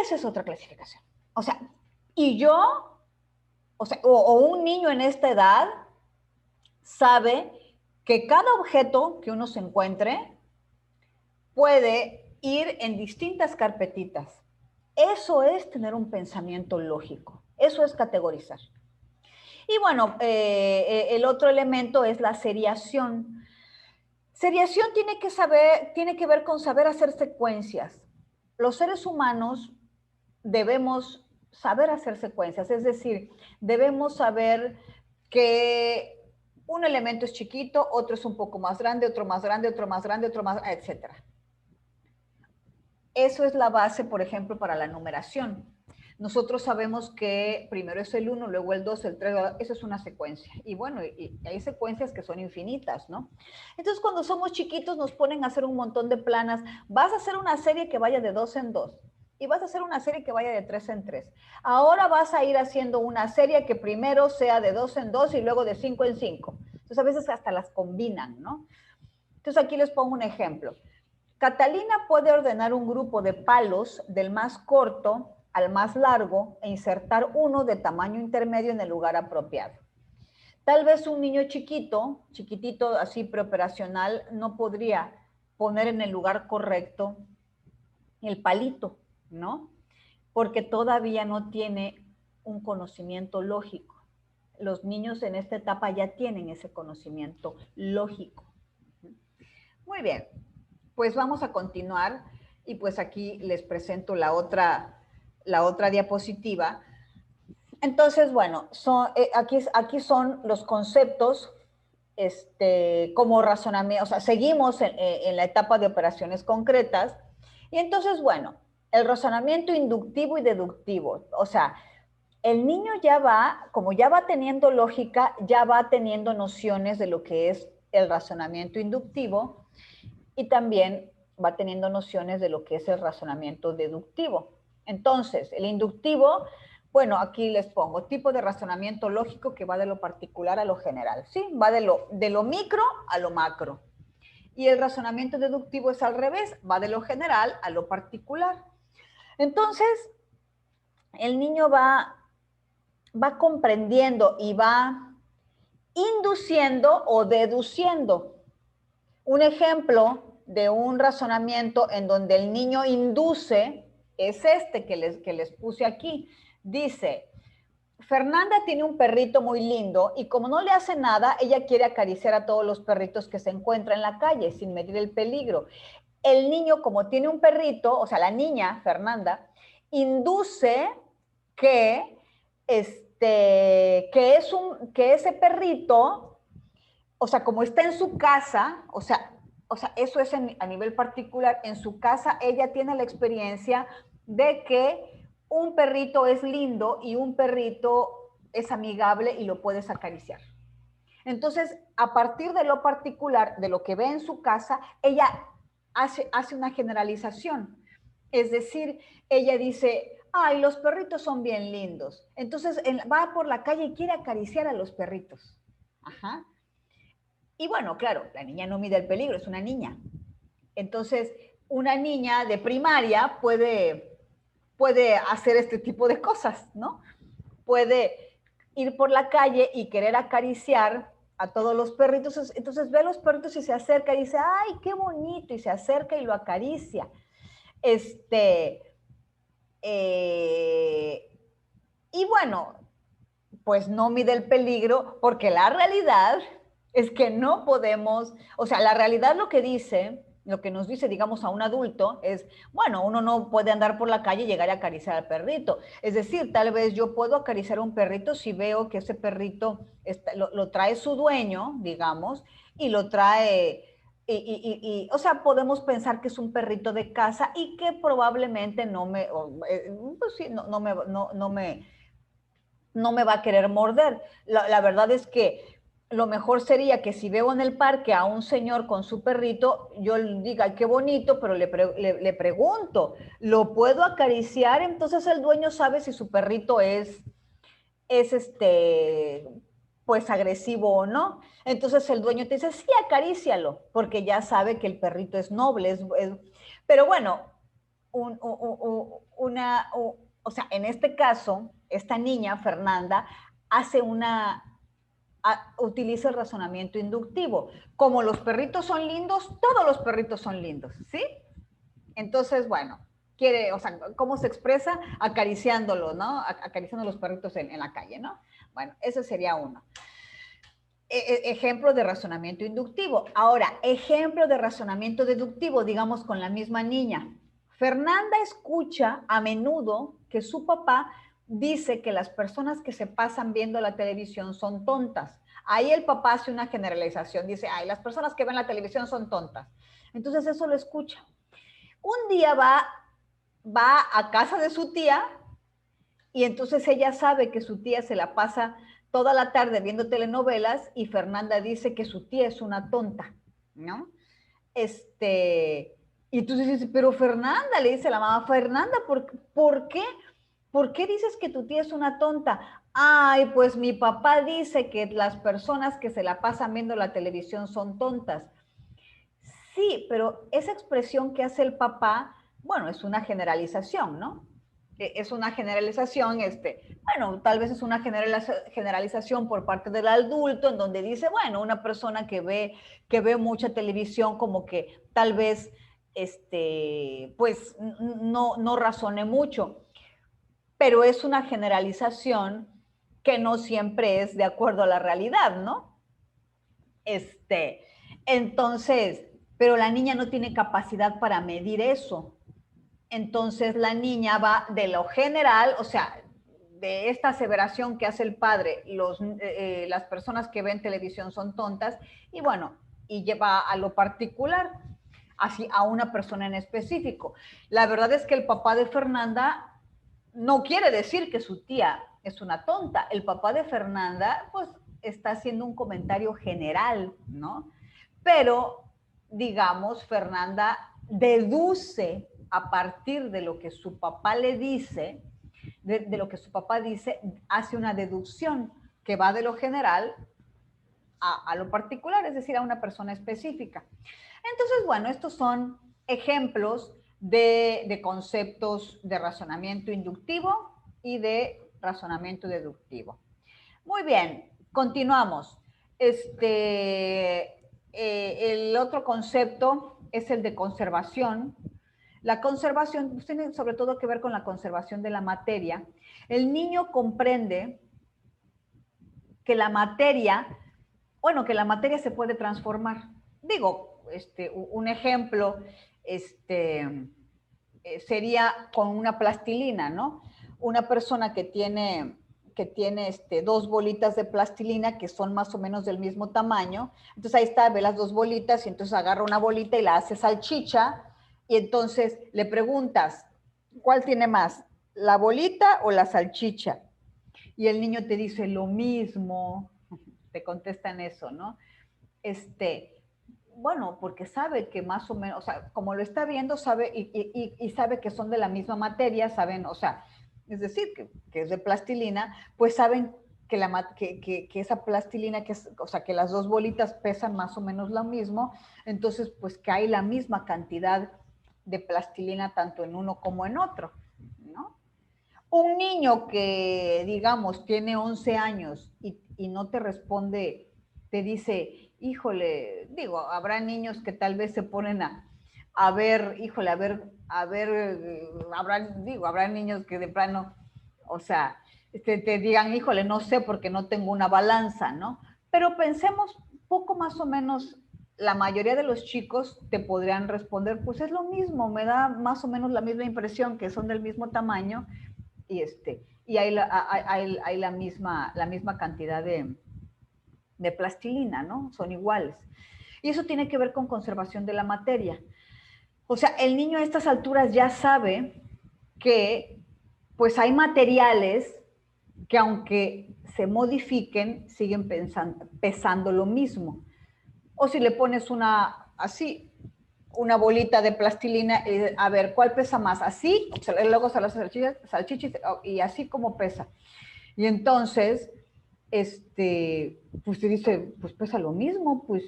Esa es otra clasificación. O sea, y yo, o un niño en esta edad sabe que cada objeto que uno se encuentre puede ir en distintas carpetitas. Eso es tener un pensamiento lógico. Eso es categorizar. Y bueno, el otro elemento es la seriación. Seriación tiene que ver con saber hacer secuencias. Los seres humanos debemos saber hacer secuencias, es decir, debemos saber que un elemento es chiquito, otro es un poco más grande, otro más grande, otro más grande, otro más, etc. Eso es la base, por ejemplo, para la numeración. nosotros sabemos que primero es el 1, luego el 2, el 3, eso es una secuencia. Y bueno, y hay secuencias que son infinitas, ¿no? Entonces, cuando somos chiquitos nos ponen a hacer un montón de planas. Vas a hacer una serie que vaya de 2 en 2 y vas a hacer una serie que vaya de 3 en 3. Ahora vas a ir haciendo una serie que primero sea de 2 en 2 y luego de 5 en 5. Entonces, a veces hasta las combinan, ¿no? Entonces, aquí les pongo un ejemplo. Catalina puede ordenar un grupo de palos del más corto al más largo e insertar uno de tamaño intermedio en el lugar apropiado. Tal vez un niño chiquito, chiquitito, así preoperacional, no podría poner en el lugar correcto el palito, ¿no? Porque todavía no tiene un conocimiento lógico. Los niños en esta etapa ya tienen ese conocimiento lógico. Muy bien, pues vamos a continuar y pues aquí les presento la otra diapositiva. Entonces, bueno, aquí son los conceptos como razonamiento, o sea, seguimos en la etapa de operaciones concretas. Y entonces, bueno, el razonamiento inductivo y deductivo, o sea, el niño ya va, como ya va teniendo lógica, ya va teniendo nociones de lo que es el razonamiento inductivo y también va teniendo nociones de lo que es el razonamiento deductivo. Entonces, el inductivo, bueno, aquí les pongo tipo de razonamiento lógico que va de lo particular a lo general, ¿sí? Va de lo micro a lo macro. Y el razonamiento deductivo es al revés, va de lo general a lo particular. Entonces, el niño va comprendiendo y va induciendo o deduciendo. Un ejemplo de un razonamiento en donde el niño induce es este que les puse aquí. Dice, Fernanda tiene un perrito muy lindo y como no le hace nada, ella quiere acariciar a todos los perritos que se encuentran en la calle sin medir el peligro. El niño, como tiene un perrito, o sea, la niña, Fernanda, induce que, que ese perrito, o sea, como está en su casa, o sea eso es a nivel particular, en su casa ella tiene la experiencia de que un perrito es lindo y un perrito es amigable y lo puedes acariciar. Entonces, a partir de lo particular, de lo que ve en su casa, ella hace una generalización. Es decir, ella dice, ay, los perritos son bien lindos. Entonces, va por la calle y quiere acariciar a los perritos. Ajá. Y bueno, claro, la niña no mide el peligro, es una niña. Entonces, una niña de primaria puede hacer este tipo de cosas, ¿no? Puede ir por la calle y querer acariciar a todos los perritos. Entonces ve a los perritos y se acerca y dice, ay, qué bonito, y se acerca y lo acaricia. Y bueno, pues no mide el peligro, porque la realidad es que no podemos, o sea, la realidad lo que nos dice, digamos, a un adulto es, bueno, uno no puede andar por la calle y llegar a acariciar al perrito. Es decir, tal vez yo puedo acariciar a un perrito si veo que ese perrito lo trae su dueño, digamos, y lo trae... o sea, podemos pensar que es un perrito de casa y que probablemente pues sí, no me va a querer morder. La verdad es que lo mejor sería que si veo en el parque a un señor con su perrito, yo le diga, qué bonito, pero le pregunto, ¿lo puedo acariciar? Entonces el dueño sabe si su perrito es pues agresivo o no. Entonces el dueño te dice, sí, acarícialo, porque ya sabe que el perrito es noble. Pero bueno, o sea, en este caso, esta niña, Fernanda, utiliza el razonamiento inductivo. Como los perritos son lindos, todos los perritos son lindos, ¿sí? Entonces, bueno, o sea, ¿cómo se expresa? Acariciándolo, ¿no? Acariciando los perritos en la calle, ¿no? Bueno, ese sería uno. Ejemplo de razonamiento inductivo. Ahora, ejemplo de razonamiento deductivo, digamos con la misma niña. Fernanda escucha a menudo que su papá dice que las personas que se pasan viendo la televisión son tontas. Ahí el papá hace una generalización, dice, ay, las personas que ven la televisión son tontas. Entonces eso lo escucha. Un día va a casa de su tía Y entonces ella sabe que su tía se la pasa toda la tarde viendo telenovelas y Fernanda dice que su tía es una tonta, ¿no? Y entonces dice, pero Fernanda, le dice la mamá, Fernanda, ¿por qué? ¿Por qué dices que tu tía es una tonta? Ay, pues mi papá dice que las personas que se la pasan viendo la televisión son tontas. Sí, pero esa expresión que hace el papá, bueno, es una generalización, ¿no? Es una generalización, bueno, tal vez es una generalización por parte del adulto en donde dice, bueno, una persona que ve mucha televisión como que tal vez, pues no razone mucho, pero es una generalización que no siempre es de acuerdo a la realidad, ¿no? Entonces, pero la niña no tiene capacidad para medir eso. Entonces la niña va de lo general, o sea, de esta aseveración que hace el padre, las personas que ven televisión son tontas, y bueno, y lleva a lo particular, así a una persona en específico. La verdad es que el papá de Fernanda no quiere decir que su tía es una tonta. El papá de Fernanda, pues, está haciendo un comentario general, ¿no? Pero, digamos, Fernanda deduce a partir de lo que su papá le dice, de lo que su papá dice, hace una deducción que va de lo general a lo particular, es decir, a una persona específica. Entonces, bueno, estos son ejemplos de conceptos de razonamiento inductivo y de razonamiento deductivo. Muy bien, continuamos. El otro concepto es el de conservación. La conservación pues, tiene sobre todo que ver con la conservación de la materia. El niño comprende que la materia, bueno, que la materia se puede transformar. Digo, un ejemplo, sería con una plastilina, ¿no? Una persona que tiene dos bolitas de plastilina que son más o menos del mismo tamaño, entonces ahí está, ve las dos bolitas y entonces agarra una bolita y la hace salchicha y entonces le preguntas, ¿cuál tiene más? ¿La bolita o la salchicha? Y el niño te dice lo mismo, te contestan eso, ¿no? Bueno, porque sabe que más o menos, o sea, como lo está viendo, sabe y sabe que son de la misma materia, saben, o sea, es decir, que es de plastilina, pues saben que esa plastilina, o sea, que las dos bolitas pesan más o menos lo mismo, entonces, pues que hay la misma cantidad de plastilina tanto en uno como en otro, ¿no? Un niño que, digamos, tiene 11 años y no te responde, te dice, híjole, digo, habrá niños que tal vez se ponen a ver, híjole, habrá niños que de plano, o sea, te digan, híjole, no sé porque no tengo una balanza, ¿no? Pero pensemos poco más o menos, la mayoría de los chicos te podrían responder, pues es lo mismo, me da más o menos la misma impresión que son del mismo tamaño y hay la misma cantidad de plastilina, ¿no? Son iguales. Y eso tiene que ver con conservación de la materia. O sea, el niño a estas alturas ya sabe que pues hay materiales que aunque se modifiquen, siguen pesando lo mismo. O si le pones una bolita de plastilina, a ver, ¿cuál pesa más? Así, luego se las salchichas y así como pesa. Y entonces, pues te dice, pues pesa lo mismo, pues,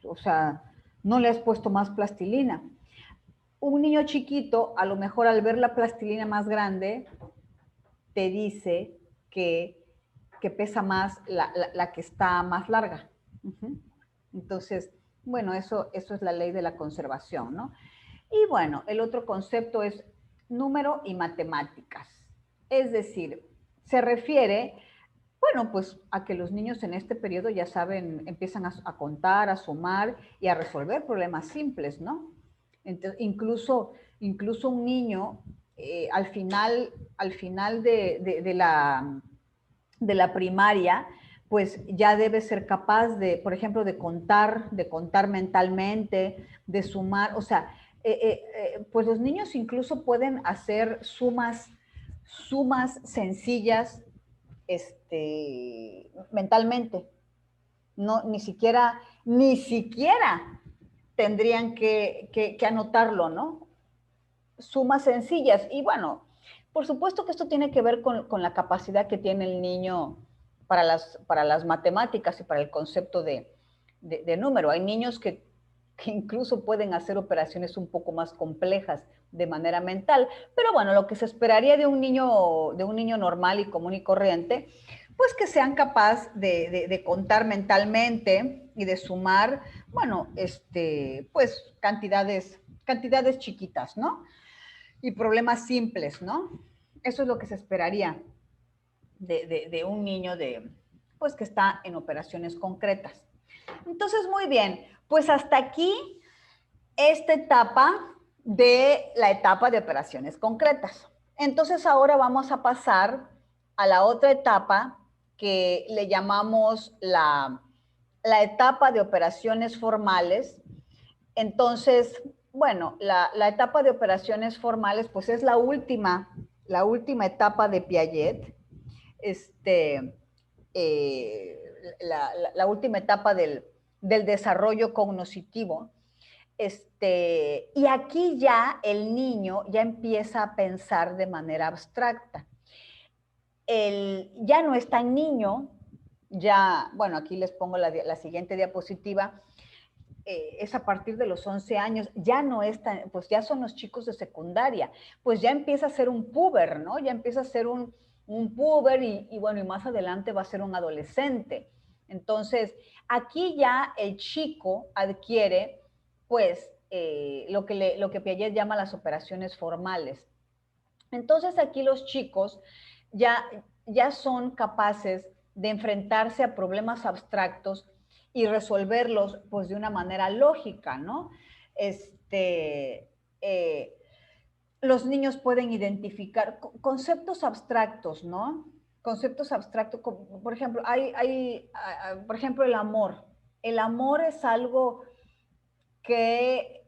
o sea, no le has puesto más plastilina. Un niño chiquito, a lo mejor al ver la plastilina más grande, te dice que pesa más la que está más larga. Entonces, bueno, eso es la ley de la conservación, ¿no? Y bueno, el otro concepto es número y matemáticas. Es decir, se refiere, bueno, pues a que los niños en este periodo ya saben, empiezan a contar, a sumar y a resolver problemas simples, ¿no? Entonces, incluso un niño al final de la primaria, pues ya debe ser capaz de, por ejemplo, de contar mentalmente, de sumar, o sea, pues los niños incluso pueden hacer sumas sumas sencillas mentalmente. No, ni siquiera tendrían que anotarlo, ¿no? Sumas sencillas. Y bueno, por supuesto que esto tiene que ver con la capacidad que tiene el niño para las matemáticas y para el concepto de número. Hay niños que incluso pueden hacer operaciones un poco más complejas de manera mental, pero bueno, lo que se esperaría de un niño normal y común y corriente, pues que sean capaces de contar mentalmente y de sumar, bueno, pues cantidades chiquitas, ¿no? Y problemas simples, ¿no? Eso es lo que se esperaría de un niño pues que está en operaciones concretas. Entonces, muy bien, pues hasta aquí esta etapa de la etapa de operaciones concretas. Entonces, ahora vamos a pasar a la otra etapa que le llamamos la etapa de operaciones formales. Entonces, bueno, la etapa de operaciones formales, pues es la última etapa de Piaget, la última etapa del desarrollo cognitivo. Y aquí ya el niño ya empieza a pensar de manera abstracta. Ya no es tan niño, ya, bueno, aquí les pongo la siguiente diapositiva, es a partir de los 11 años, ya no es tan, pues ya son los chicos de secundaria, pues ya empieza a ser un puber, ¿no? Ya empieza a ser un puber y bueno, y más adelante va a ser un adolescente. Entonces, aquí ya el chico adquiere, pues, lo que Piaget llama las operaciones formales. Entonces, aquí los chicos ya son capaces de enfrentarse a problemas abstractos y resolverlos pues de una manera lógica, ¿no? Eh, los niños pueden identificar conceptos abstractos, ¿no? Conceptos abstractos, como, por ejemplo, por ejemplo, el amor. El amor es algo que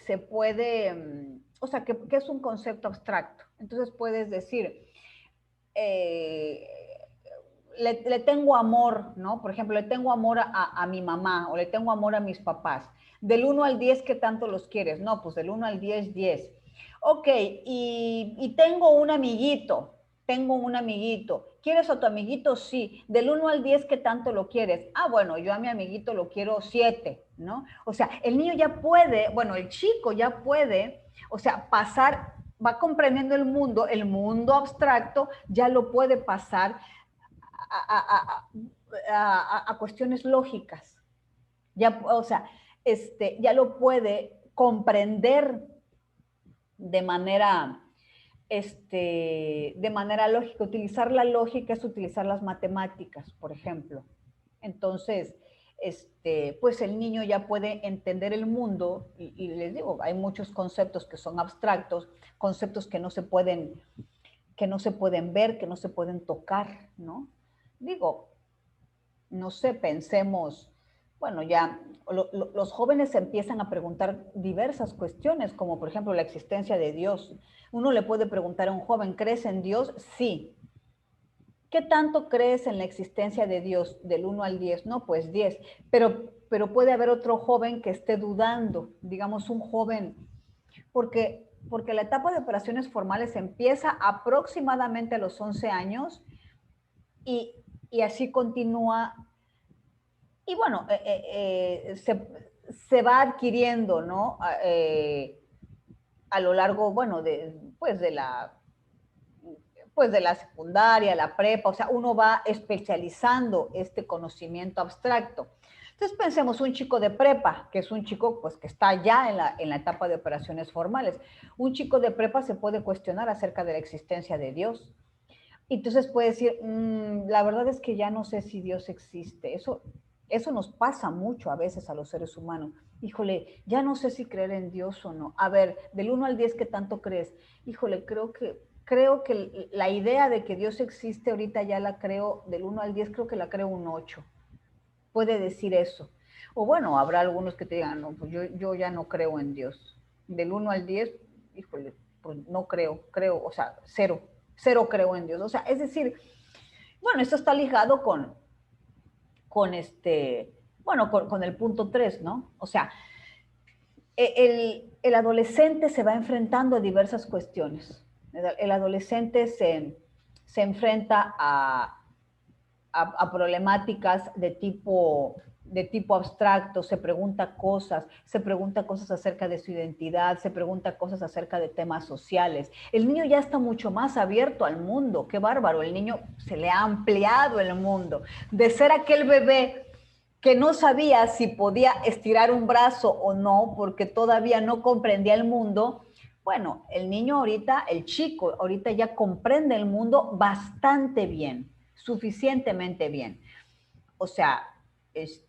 se puede, o sea, que es un concepto abstracto. Entonces puedes decir, eh, le tengo amor, ¿no? Por ejemplo, le tengo amor a mi mamá o le tengo amor a mis papás. Del 1 al 10, ¿qué tanto los quieres? No, pues del 1 al 10, 10. Ok, y tengo un amiguito, ¿Quieres a tu amiguito? Sí. Del 1 al 10, ¿qué tanto lo quieres? Ah, bueno, yo a mi amiguito lo quiero 7, ¿no? O sea, el niño ya puede, bueno, el chico ya puede, o sea, va comprendiendo el mundo abstracto, ya lo puede pasar a cuestiones lógicas. Ya, o sea, ya lo puede comprender de manera, de manera lógica. Utilizar la lógica es utilizar las matemáticas, por ejemplo. Entonces, pues el niño ya puede entender el mundo y les digo, hay muchos conceptos que son abstractos, conceptos que no se pueden ver, que no se pueden tocar, ¿no? Digo, no sé, pensemos, bueno, ya los jóvenes empiezan a preguntar diversas cuestiones, como por ejemplo la existencia de Dios. Uno le puede preguntar a un joven, ¿crees en Dios? Sí. ¿Qué tanto crees en la existencia de Dios? Del 1 al 10. No, pues 10. Pero puede haber otro joven que esté dudando, digamos un joven, porque la etapa de operaciones formales empieza aproximadamente a los 11 años y, y así continúa. Y bueno, se va adquiriendo, ¿no? A lo largo, bueno, pues de la secundaria, la prepa, o sea, uno va especializando este conocimiento abstracto. Entonces pensemos un chico de prepa, que es un chico pues que está ya en la etapa de operaciones formales. Un chico de prepa se puede cuestionar acerca de la existencia de Dios. Entonces puede decir, la verdad es que ya no sé si Dios existe. Eso nos pasa mucho a veces a los seres humanos. Híjole, ya no sé si creer en Dios o no. A ver, del 1 al 10, ¿qué tanto crees? Híjole, creo que la idea de que Dios existe ahorita ya la creo, del 1 al 10 creo que la creo un 8. Puede decir eso. O bueno, habrá algunos que te digan, no, pues yo ya no creo en Dios. Del 1 al 10, híjole, pues no creo, o sea, cero, cero creo en Dios. O sea, es decir, bueno, esto está ligado con con el punto 3, ¿no? O sea, el adolescente se va enfrentando a diversas cuestiones. El adolescente se enfrenta a problemáticas de tipo abstracto, se pregunta cosas acerca de su identidad, se pregunta cosas acerca de temas sociales. El niño ya está mucho más abierto al mundo, qué bárbaro, el niño se le ha ampliado el mundo. De ser aquel bebé que no sabía si podía estirar un brazo o no, porque todavía no comprendía el mundo. Bueno, el niño ahorita, el chico, ahorita ya comprende el mundo bastante bien, suficientemente bien. O sea, es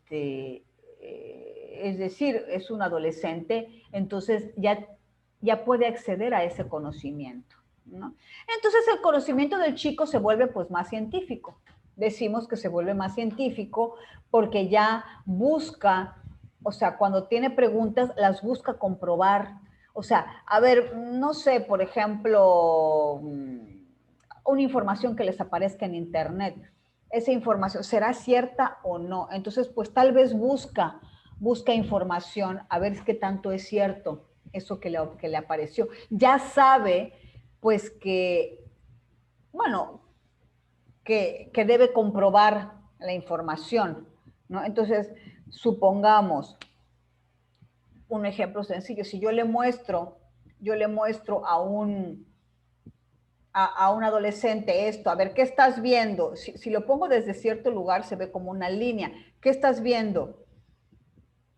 decir, es un adolescente, entonces ya puede acceder a ese conocimiento, ¿no? Entonces el conocimiento del chico se vuelve pues más científico. Decimos que se vuelve más científico porque ya busca, o sea, cuando tiene preguntas, las busca comprobar. O sea, a ver, no sé, por ejemplo, una información que les aparezca en internet, esa información será cierta o no. Entonces, pues tal vez busca información a ver qué tanto es cierto eso que le apareció. Ya sabe, pues que, bueno, que debe comprobar la información, ¿no? Entonces, supongamos un ejemplo sencillo. Si yo le muestro a un adolescente esto, a ver, ¿qué estás viendo? Si lo pongo desde cierto lugar, se ve como una línea. ¿Qué estás viendo?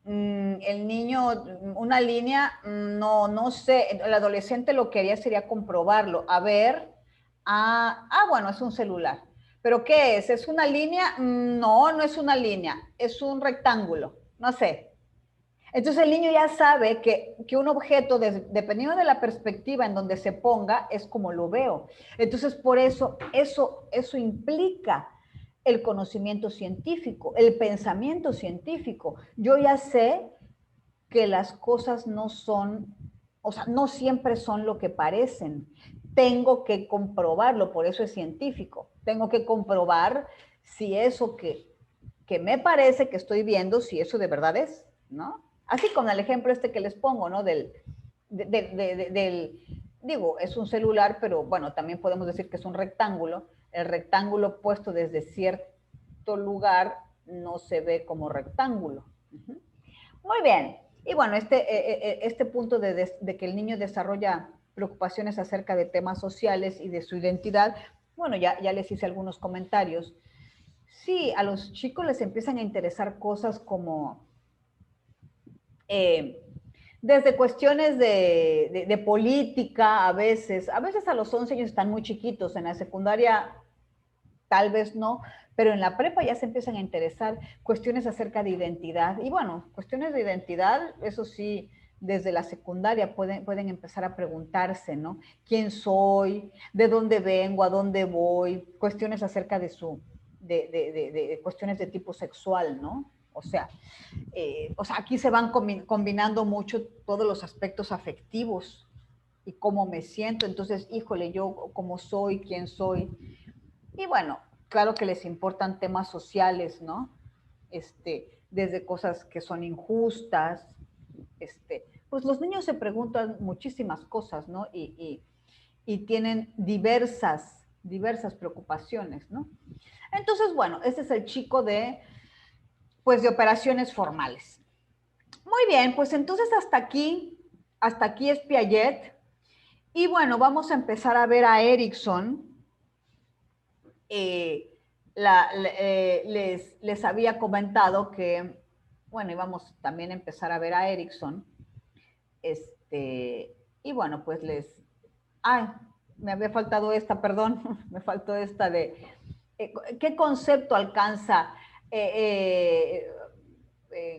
El niño, una línea, no sé, el adolescente lo que haría sería comprobarlo. A ver, bueno, es un celular. ¿Pero qué es? ¿Es una línea? No, no es una línea, es un rectángulo, no sé. Entonces el niño ya sabe que un objeto, dependiendo de la perspectiva en donde se ponga, es como lo veo. Entonces por eso implica el conocimiento científico, el pensamiento científico. Yo ya sé que las cosas no son, o sea, no siempre son lo que parecen. Tengo que comprobarlo, por eso es científico. Tengo que comprobar si eso que me parece que estoy viendo, si eso de verdad es, ¿no? Así con el ejemplo este que les pongo, ¿no? Digo, es un celular, pero bueno, también podemos decir que es un rectángulo. El rectángulo puesto desde cierto lugar no se ve como rectángulo. Muy bien. Y bueno, este punto de que el niño desarrolla preocupaciones acerca de temas sociales y de su identidad, bueno, ya les hice algunos comentarios. Sí, a los chicos les empiezan a interesar cosas como eh, desde cuestiones de política, a veces a los 11 años están muy chiquitos, en la secundaria tal vez no, pero en la prepa ya se empiezan a interesar cuestiones acerca de identidad. Y bueno, cuestiones de identidad, eso sí, desde la secundaria pueden empezar a preguntarse, ¿no? ¿Quién soy? ¿De dónde vengo? ¿A dónde voy? Cuestiones acerca de cuestiones de tipo sexual, ¿no? O sea, aquí se van combinando mucho todos los aspectos afectivos y cómo me siento. Entonces, híjole, yo cómo soy, quién soy. Y bueno, claro que les importan temas sociales, ¿no? Desde cosas que son injustas, pues los niños se preguntan muchísimas cosas, ¿no? Y tienen diversas preocupaciones, ¿no? Entonces, bueno, este es el chico pues de operaciones formales. Muy bien, pues entonces hasta aquí es Piaget. Y bueno, vamos a empezar a ver a Erickson. Les había comentado que, bueno, íbamos también a empezar a ver a Erickson. Y bueno, pues ay, me había faltado esta, perdón, me faltó esta ¿qué concepto alcanza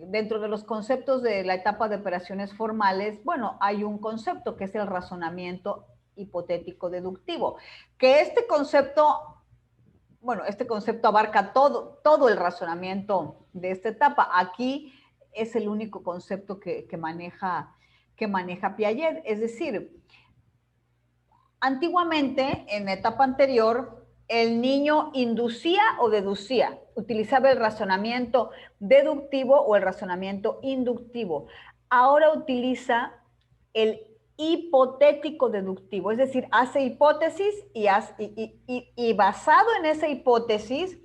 dentro de los conceptos de la etapa de operaciones formales? Bueno, hay un concepto que es el razonamiento hipotético deductivo, que este concepto abarca todo el razonamiento de esta etapa. Aquí es el único concepto que maneja Piaget. Es decir, Antiguamente, en la etapa anterior, el niño inducía o deducía, utilizaba el razonamiento deductivo o el razonamiento inductivo. Ahora utiliza el hipotético deductivo, es decir, hace hipótesis y basado en esa hipótesis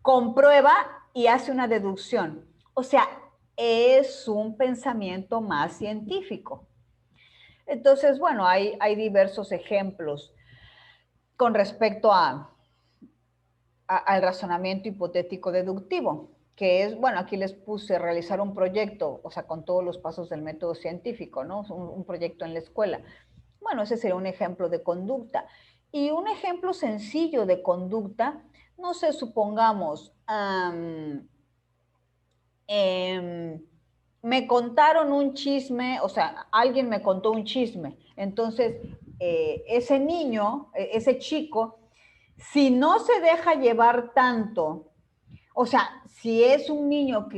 comprueba y hace una deducción. O sea, es un pensamiento más científico. Entonces, bueno, hay diversos ejemplos con respecto al razonamiento hipotético deductivo, que es, bueno, aquí les puse realizar un proyecto, o sea, con todos los pasos del método científico, ¿no? Un proyecto en la escuela. Bueno, ese sería un ejemplo de conducta. Y un ejemplo sencillo de conducta, no sé, supongamos, me contaron un chisme, o sea, alguien me contó un chisme. Entonces, ese niño, ese chico, si no se deja llevar tanto, o sea, si es un niño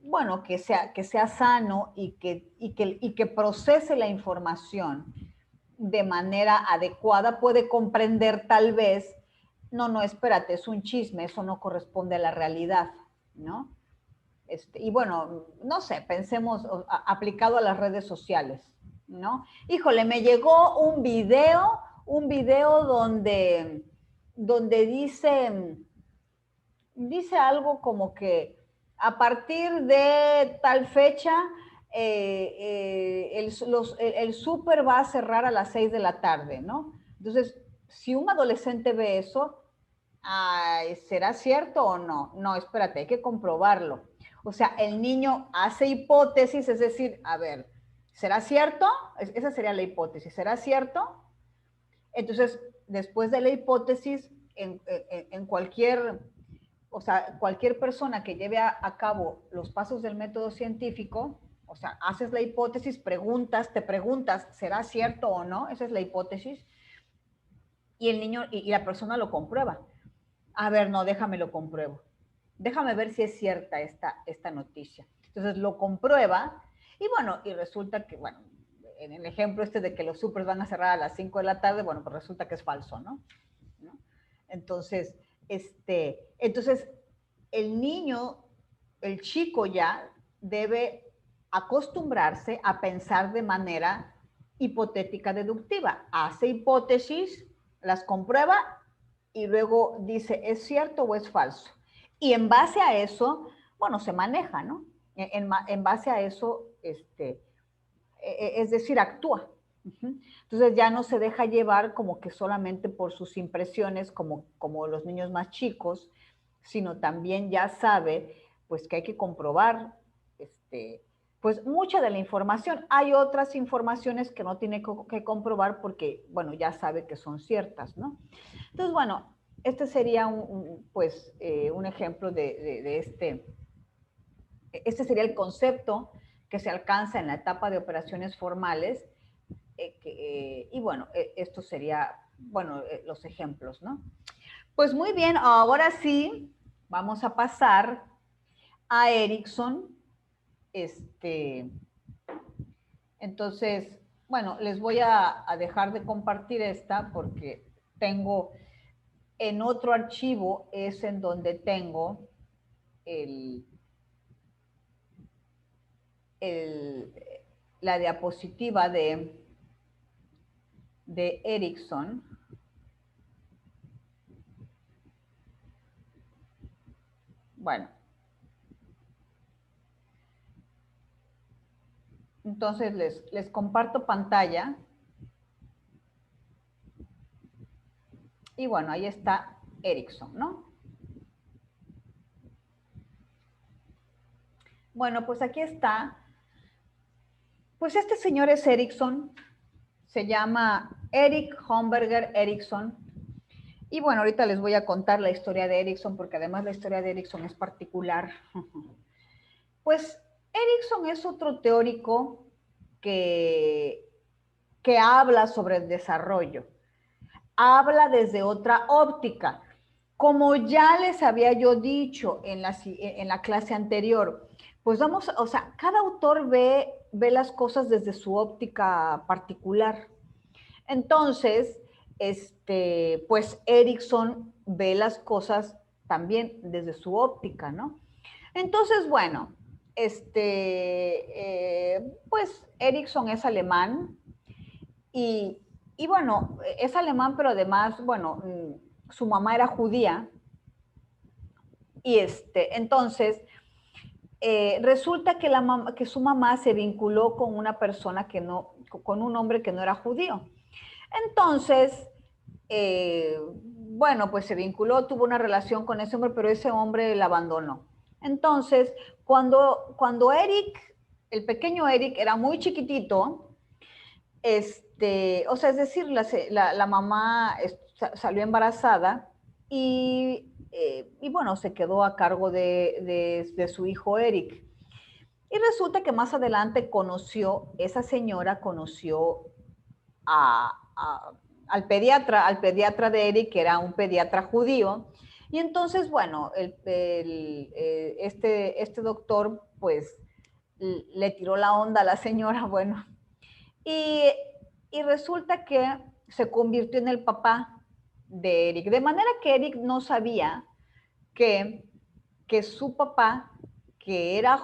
bueno, que sea sano y que procese la información de manera adecuada, puede comprender tal vez, no, espérate, es un chisme, eso no corresponde a la realidad, ¿no? Y bueno, no sé, pensemos aplicado a las redes sociales, ¿no? Híjole, me llegó un video donde dice algo como que a partir de tal fecha el súper va a cerrar a las 6 de la tarde, ¿no? Entonces, si un adolescente ve eso, ay, ¿será cierto o no? No, espérate, hay que comprobarlo. O sea, el niño hace hipótesis, es decir, a ver, ¿será cierto? Esa sería la hipótesis, ¿será cierto? Entonces, después de la hipótesis, en cualquier, o sea, cualquier persona que lleve a cabo los pasos del método científico, o sea, haces la hipótesis, te preguntas, ¿será cierto o no? Esa es la hipótesis. Y el niño y la persona lo comprueba. A ver, no, déjame lo compruebo. Déjame ver si es cierta esta noticia. Entonces lo comprueba y bueno, y resulta que, bueno, en el ejemplo de que los supers van a cerrar a las 5 de la tarde, bueno, pues resulta que es falso, ¿no? Entonces, entonces el niño, el chico ya debe acostumbrarse a pensar de manera hipotética deductiva. Hace hipótesis, las comprueba y luego dice, ¿es cierto o es falso? Y en base a eso, bueno, se maneja, ¿no? En base a eso, es decir, actúa. Entonces ya no se deja llevar como que solamente por sus impresiones, como los niños más chicos, sino también ya sabe pues que hay que comprobar pues mucha de la información. Hay otras informaciones que no tiene que comprobar porque, bueno, ya sabe que son ciertas, ¿no? Entonces, bueno, este sería un ejemplo de este sería el concepto que se alcanza en la etapa de operaciones formales y bueno, esto sería, bueno, los ejemplos, ¿no? Pues muy bien, ahora sí, vamos a pasar a Erickson. Entonces, bueno, les voy a dejar de compartir esta porque tengo en otro archivo, es en donde tengo la diapositiva de Erickson. Bueno, entonces les comparto pantalla. Y bueno, ahí está Erickson, ¿no? Bueno, pues aquí está. Pues este señor es Erickson, se llama Eric Homberger Erickson. Y bueno, ahorita les voy a contar la historia de Erickson, porque además la historia de Erickson es particular. Pues Erickson es otro teórico que habla sobre el desarrollo. Habla desde otra óptica. Como ya les había yo dicho en la clase anterior, pues vamos, o sea, cada autor ve ve las cosas desde su óptica particular. Entonces, pues Erikson ve las cosas también desde su óptica, ¿no? Entonces, bueno, pues Erikson es alemán y, y bueno, es alemán, pero además, bueno, su mamá era judía y entonces resulta que, que su mamá se vinculó con una persona que no, con un hombre que no era judío. Entonces, bueno, pues se vinculó, tuvo una relación con ese hombre, pero ese hombre la abandonó. Entonces, cuando Eric, el pequeño Eric, era muy chiquitito, o sea, es decir, la mamá salió embarazada y bueno, se quedó a cargo de su hijo Eric. Y resulta que más adelante esa señora conoció al pediatra de Eric, que era un pediatra judío. Y entonces, bueno, este doctor, pues, le tiró la onda a la señora, bueno, y, y resulta que se convirtió en el papá de Eric. De manera que Eric no sabía que, que su papá, que era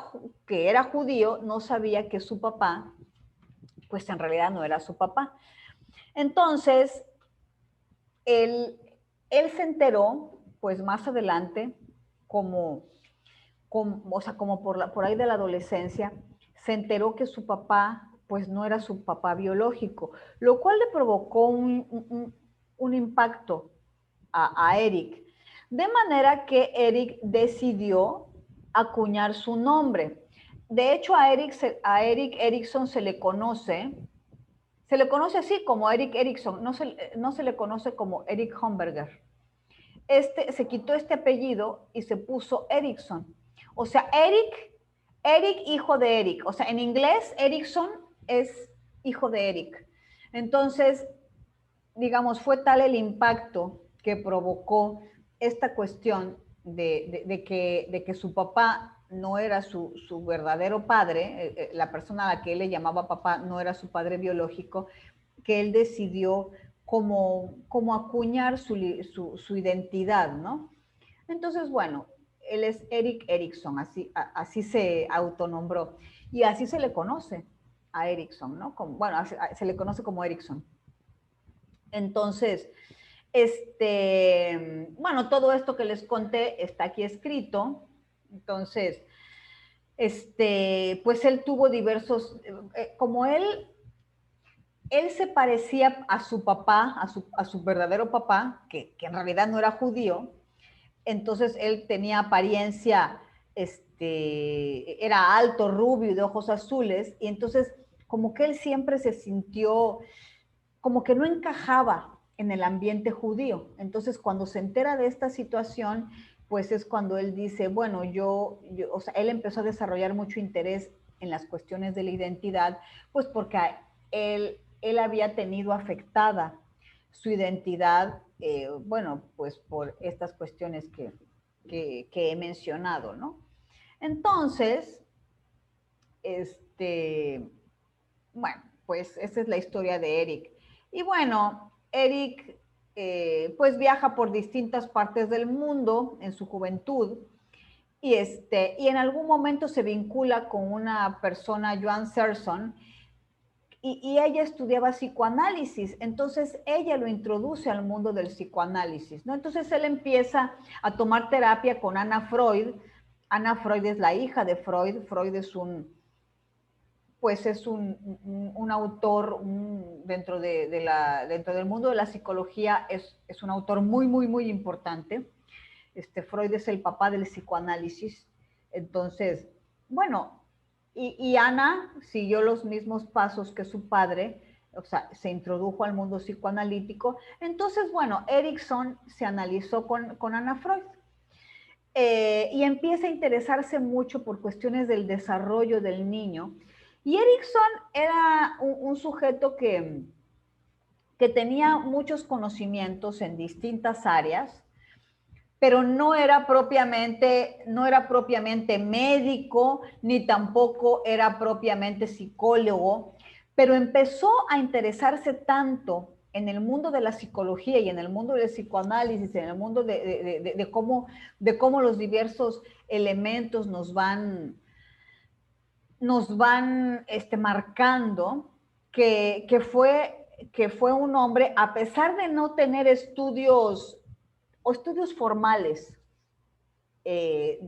judío, no sabía que su papá, pues en realidad no era su papá. Entonces, él, él se enteró, pues más adelante, o sea, como por ahí de la adolescencia, se enteró que su papá, pues no era su papá biológico, lo cual le provocó un impacto a Eric. De manera que Eric decidió acuñar su nombre. De hecho, a Eric Erikson se le conoce así como Eric Erikson, no se le conoce como Eric Homberger. Se quitó este apellido y se puso Erikson. O sea, Eric hijo de Eric. O sea, en inglés Erikson es hijo de Eric. Entonces, digamos, fue tal el impacto que provocó esta cuestión de que su papá no era su verdadero padre, la persona a la que él le llamaba papá no era su padre biológico, que él decidió como acuñar su identidad, ¿no? Entonces, bueno, él es Eric Erikson, así se autonombró y así se le conoce a Erikson, ¿no? Bueno, se le conoce como Erikson. Entonces, bueno, todo esto que les conté está aquí escrito. Entonces, pues él tuvo diversos, como él se parecía a su papá, a su verdadero papá, que en realidad no era judío. Entonces él tenía apariencia, era alto, rubio, de ojos azules, y entonces como que él siempre se sintió como que no encajaba en el ambiente judío. Entonces, cuando se entera de esta situación, pues es cuando él dice, bueno, o sea, él empezó a desarrollar mucho interés en las cuestiones de la identidad, pues porque él había tenido afectada su identidad, bueno, pues por estas cuestiones que he mencionado, ¿no? Entonces, bueno, pues esa es la historia de Eric. Y bueno, Eric pues viaja por distintas partes del mundo en su juventud y en algún momento se vincula con una persona, Joan Serson, y ella estudiaba psicoanálisis, entonces ella lo introduce al mundo del psicoanálisis, ¿no? Entonces él empieza a tomar terapia con Ana Freud. Ana Freud es la hija de Freud. Freud es pues es un autor dentro del mundo de la psicología, es un autor muy, muy, muy importante. Freud es el papá del psicoanálisis. Entonces, bueno, y Ana siguió los mismos pasos que su padre, o sea, se introdujo al mundo psicoanalítico. Entonces, bueno, Erikson se analizó con Ana Freud. Y empieza a interesarse mucho por cuestiones del desarrollo del niño. Y Erikson era un sujeto que tenía muchos conocimientos en distintas áreas, pero no era propiamente médico, ni tampoco era propiamente psicólogo, pero empezó a interesarse tanto en el mundo de la psicología y en el mundo del psicoanálisis, en el mundo de cómo los diversos elementos nos van marcando, que fue un hombre, a pesar de no tener estudios o estudios formales pues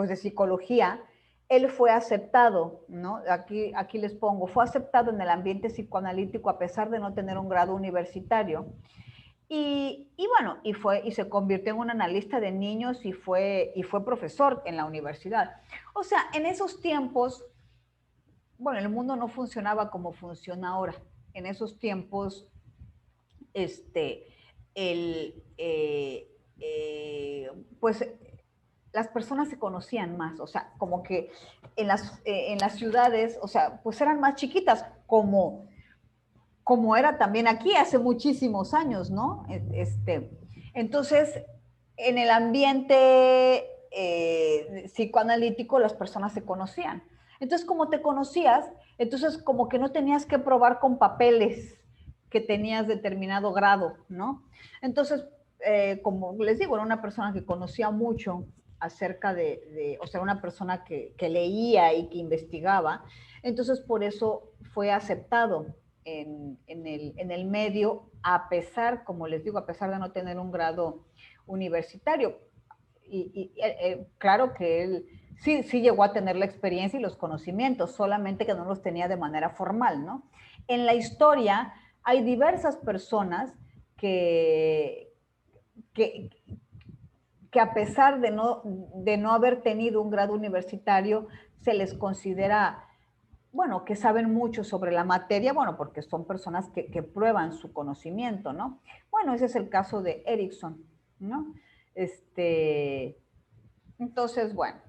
de psicología, él fue aceptado, ¿no? Aquí les pongo, fue aceptado en el ambiente psicoanalítico a pesar de no tener un grado universitario. Y bueno, y se convirtió en un analista de niños y fue profesor en la universidad. O sea, en esos tiempos, bueno, el mundo no funcionaba como funciona ahora. En esos tiempos, el, pues las personas se conocían más, o sea, como que en las ciudades, o sea, pues eran más chiquitas, como era también aquí hace muchísimos años, ¿no? Entonces, en el ambiente psicoanalítico las personas se conocían. Entonces, como te conocías, entonces como que no tenías que probar con papeles que tenías determinado grado, ¿no? Entonces, como les digo, era una persona que conocía mucho acerca o sea, una persona que leía y que investigaba, entonces por eso fue aceptado en el medio, a pesar, como les digo, a pesar de no tener un grado universitario. Claro que él sí llegó a tener la experiencia y los conocimientos, solamente que no los tenía de manera formal, ¿no? En la historia hay diversas personas que, que a pesar de no haber tenido un grado universitario, se les considera, bueno, que saben mucho sobre la materia, bueno, porque son personas que prueban su conocimiento, ¿no? Bueno, ese es el caso de Erickson, ¿no? Entonces, bueno.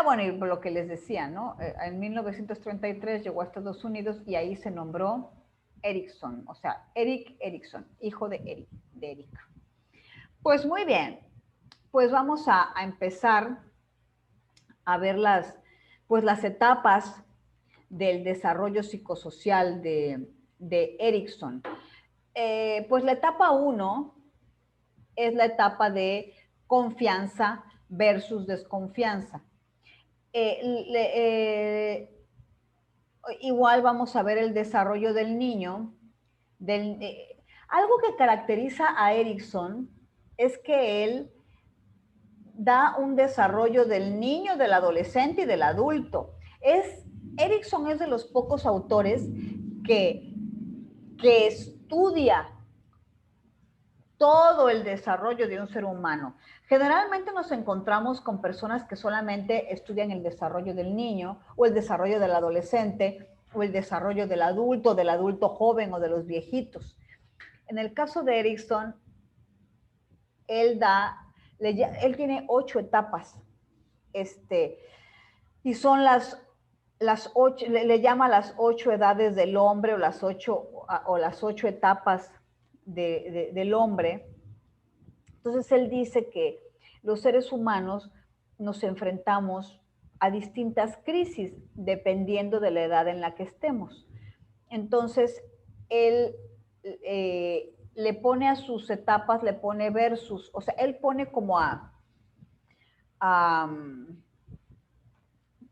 Bueno, y lo que les decía, ¿no? En 1933 llegó a Estados Unidos y ahí se nombró Erickson, o sea, Eric Erickson, hijo de Eric. Pues muy bien, pues vamos a empezar a ver pues las etapas del desarrollo psicosocial de Erickson. Pues la etapa 1 es la etapa de confianza versus desconfianza. Igual vamos a ver el desarrollo del niño. Algo que caracteriza a Erickson es que él da un desarrollo del niño, del adolescente y del adulto. Erickson es de los pocos autores que estudia todo el desarrollo de un ser humano. Generalmente nos encontramos con personas que solamente estudian el desarrollo del niño o el desarrollo del adolescente o el desarrollo del adulto joven o de los viejitos. En el caso de Erickson, él tiene 8 etapas, y son las 8, le llama las 8 edades del hombre o las 8 etapas del hombre. Entonces él dice que los seres humanos nos enfrentamos a distintas crisis dependiendo de la edad en la que estemos. Entonces él le pone a sus etapas, le pone versus, o sea, él pone como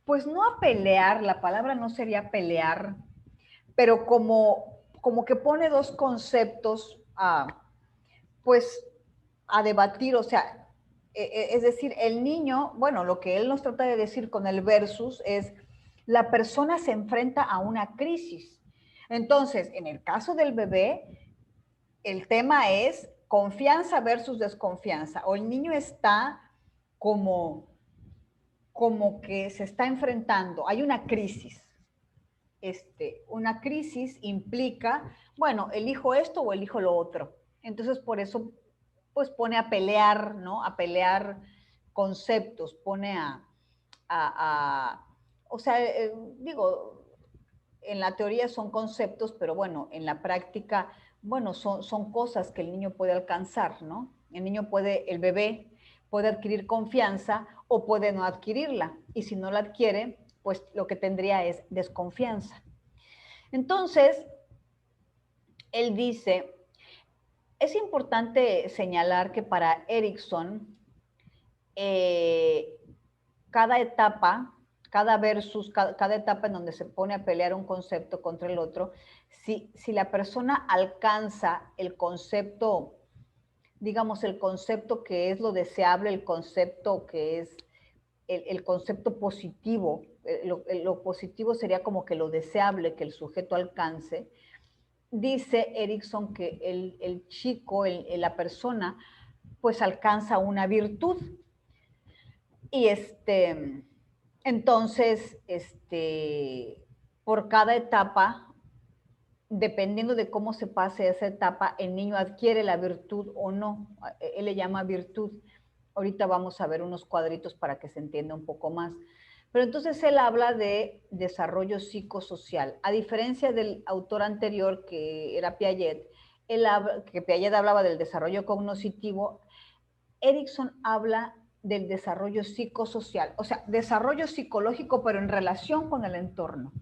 pues no a pelear, la palabra no sería pelear, pero como que pone dos conceptos pues a debatir, o sea, es decir, el niño, bueno, lo que él nos trata de decir con el versus es, la persona se enfrenta a una crisis. Entonces, en el caso del bebé, el tema es confianza versus desconfianza, o el niño está como que se está enfrentando, hay una crisis. Una crisis implica, bueno, elijo esto o elijo lo otro. Entonces, por eso, pues pone a pelear, ¿no? A pelear conceptos, pone o sea, digo, en la teoría son conceptos, pero bueno, en la práctica, bueno, son cosas que el niño puede alcanzar, ¿no? El bebé puede adquirir confianza o puede no adquirirla. Y si no la adquiere, pues lo que tendría es desconfianza. Entonces, él dice, es importante señalar que para Erikson, cada etapa, cada versus, cada etapa en donde se pone a pelear un concepto contra el otro, si la persona alcanza el concepto, digamos, el concepto que es lo deseable, el concepto que es el concepto positivo, lo positivo sería como que lo deseable que el sujeto alcance, dice Erikson que el chico, la persona, pues alcanza una virtud. Y entonces, por cada etapa, dependiendo de cómo se pase esa etapa, el niño adquiere la virtud o no. Él le llama virtud. Ahorita vamos a ver unos cuadritos para que se entienda un poco más. Pero entonces él habla de desarrollo psicosocial. A diferencia del autor anterior, que era Piaget, que Piaget hablaba del desarrollo cognoscitivo, Erikson habla del desarrollo psicosocial, o sea, desarrollo psicológico, pero en relación con el entorno.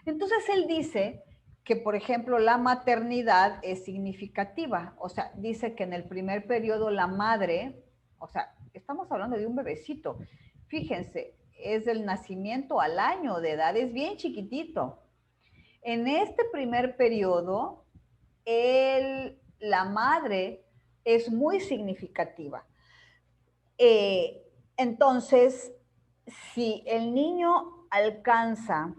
Entonces él dice que, por ejemplo, la maternidad es significativa, o sea, dice que en el primer periodo la madre, o sea, estamos hablando de un bebecito, fíjense, es del nacimiento al año de edad, es bien chiquitito. En este primer periodo, la madre es muy significativa. Entonces, si el niño alcanza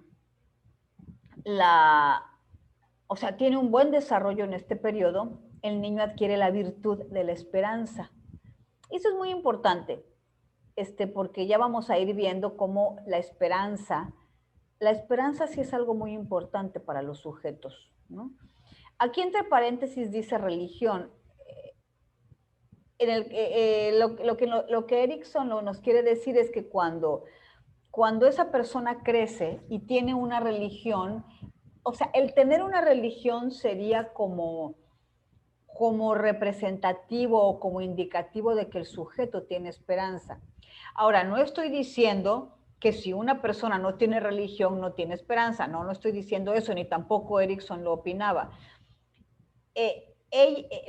o sea, tiene un buen desarrollo en este periodo, el niño adquiere la virtud de la esperanza. Eso es muy importante, porque ya vamos a ir viendo cómo la esperanza sí es algo muy importante para los sujetos, ¿no? Aquí entre paréntesis dice religión. Lo que Erikson nos quiere decir es que cuando esa persona crece y tiene una religión, o sea, el tener una religión sería como representativo o como indicativo de que el sujeto tiene esperanza. Ahora, no estoy diciendo que si una persona no tiene religión, no tiene esperanza. No estoy diciendo eso, ni tampoco Erikson lo opinaba.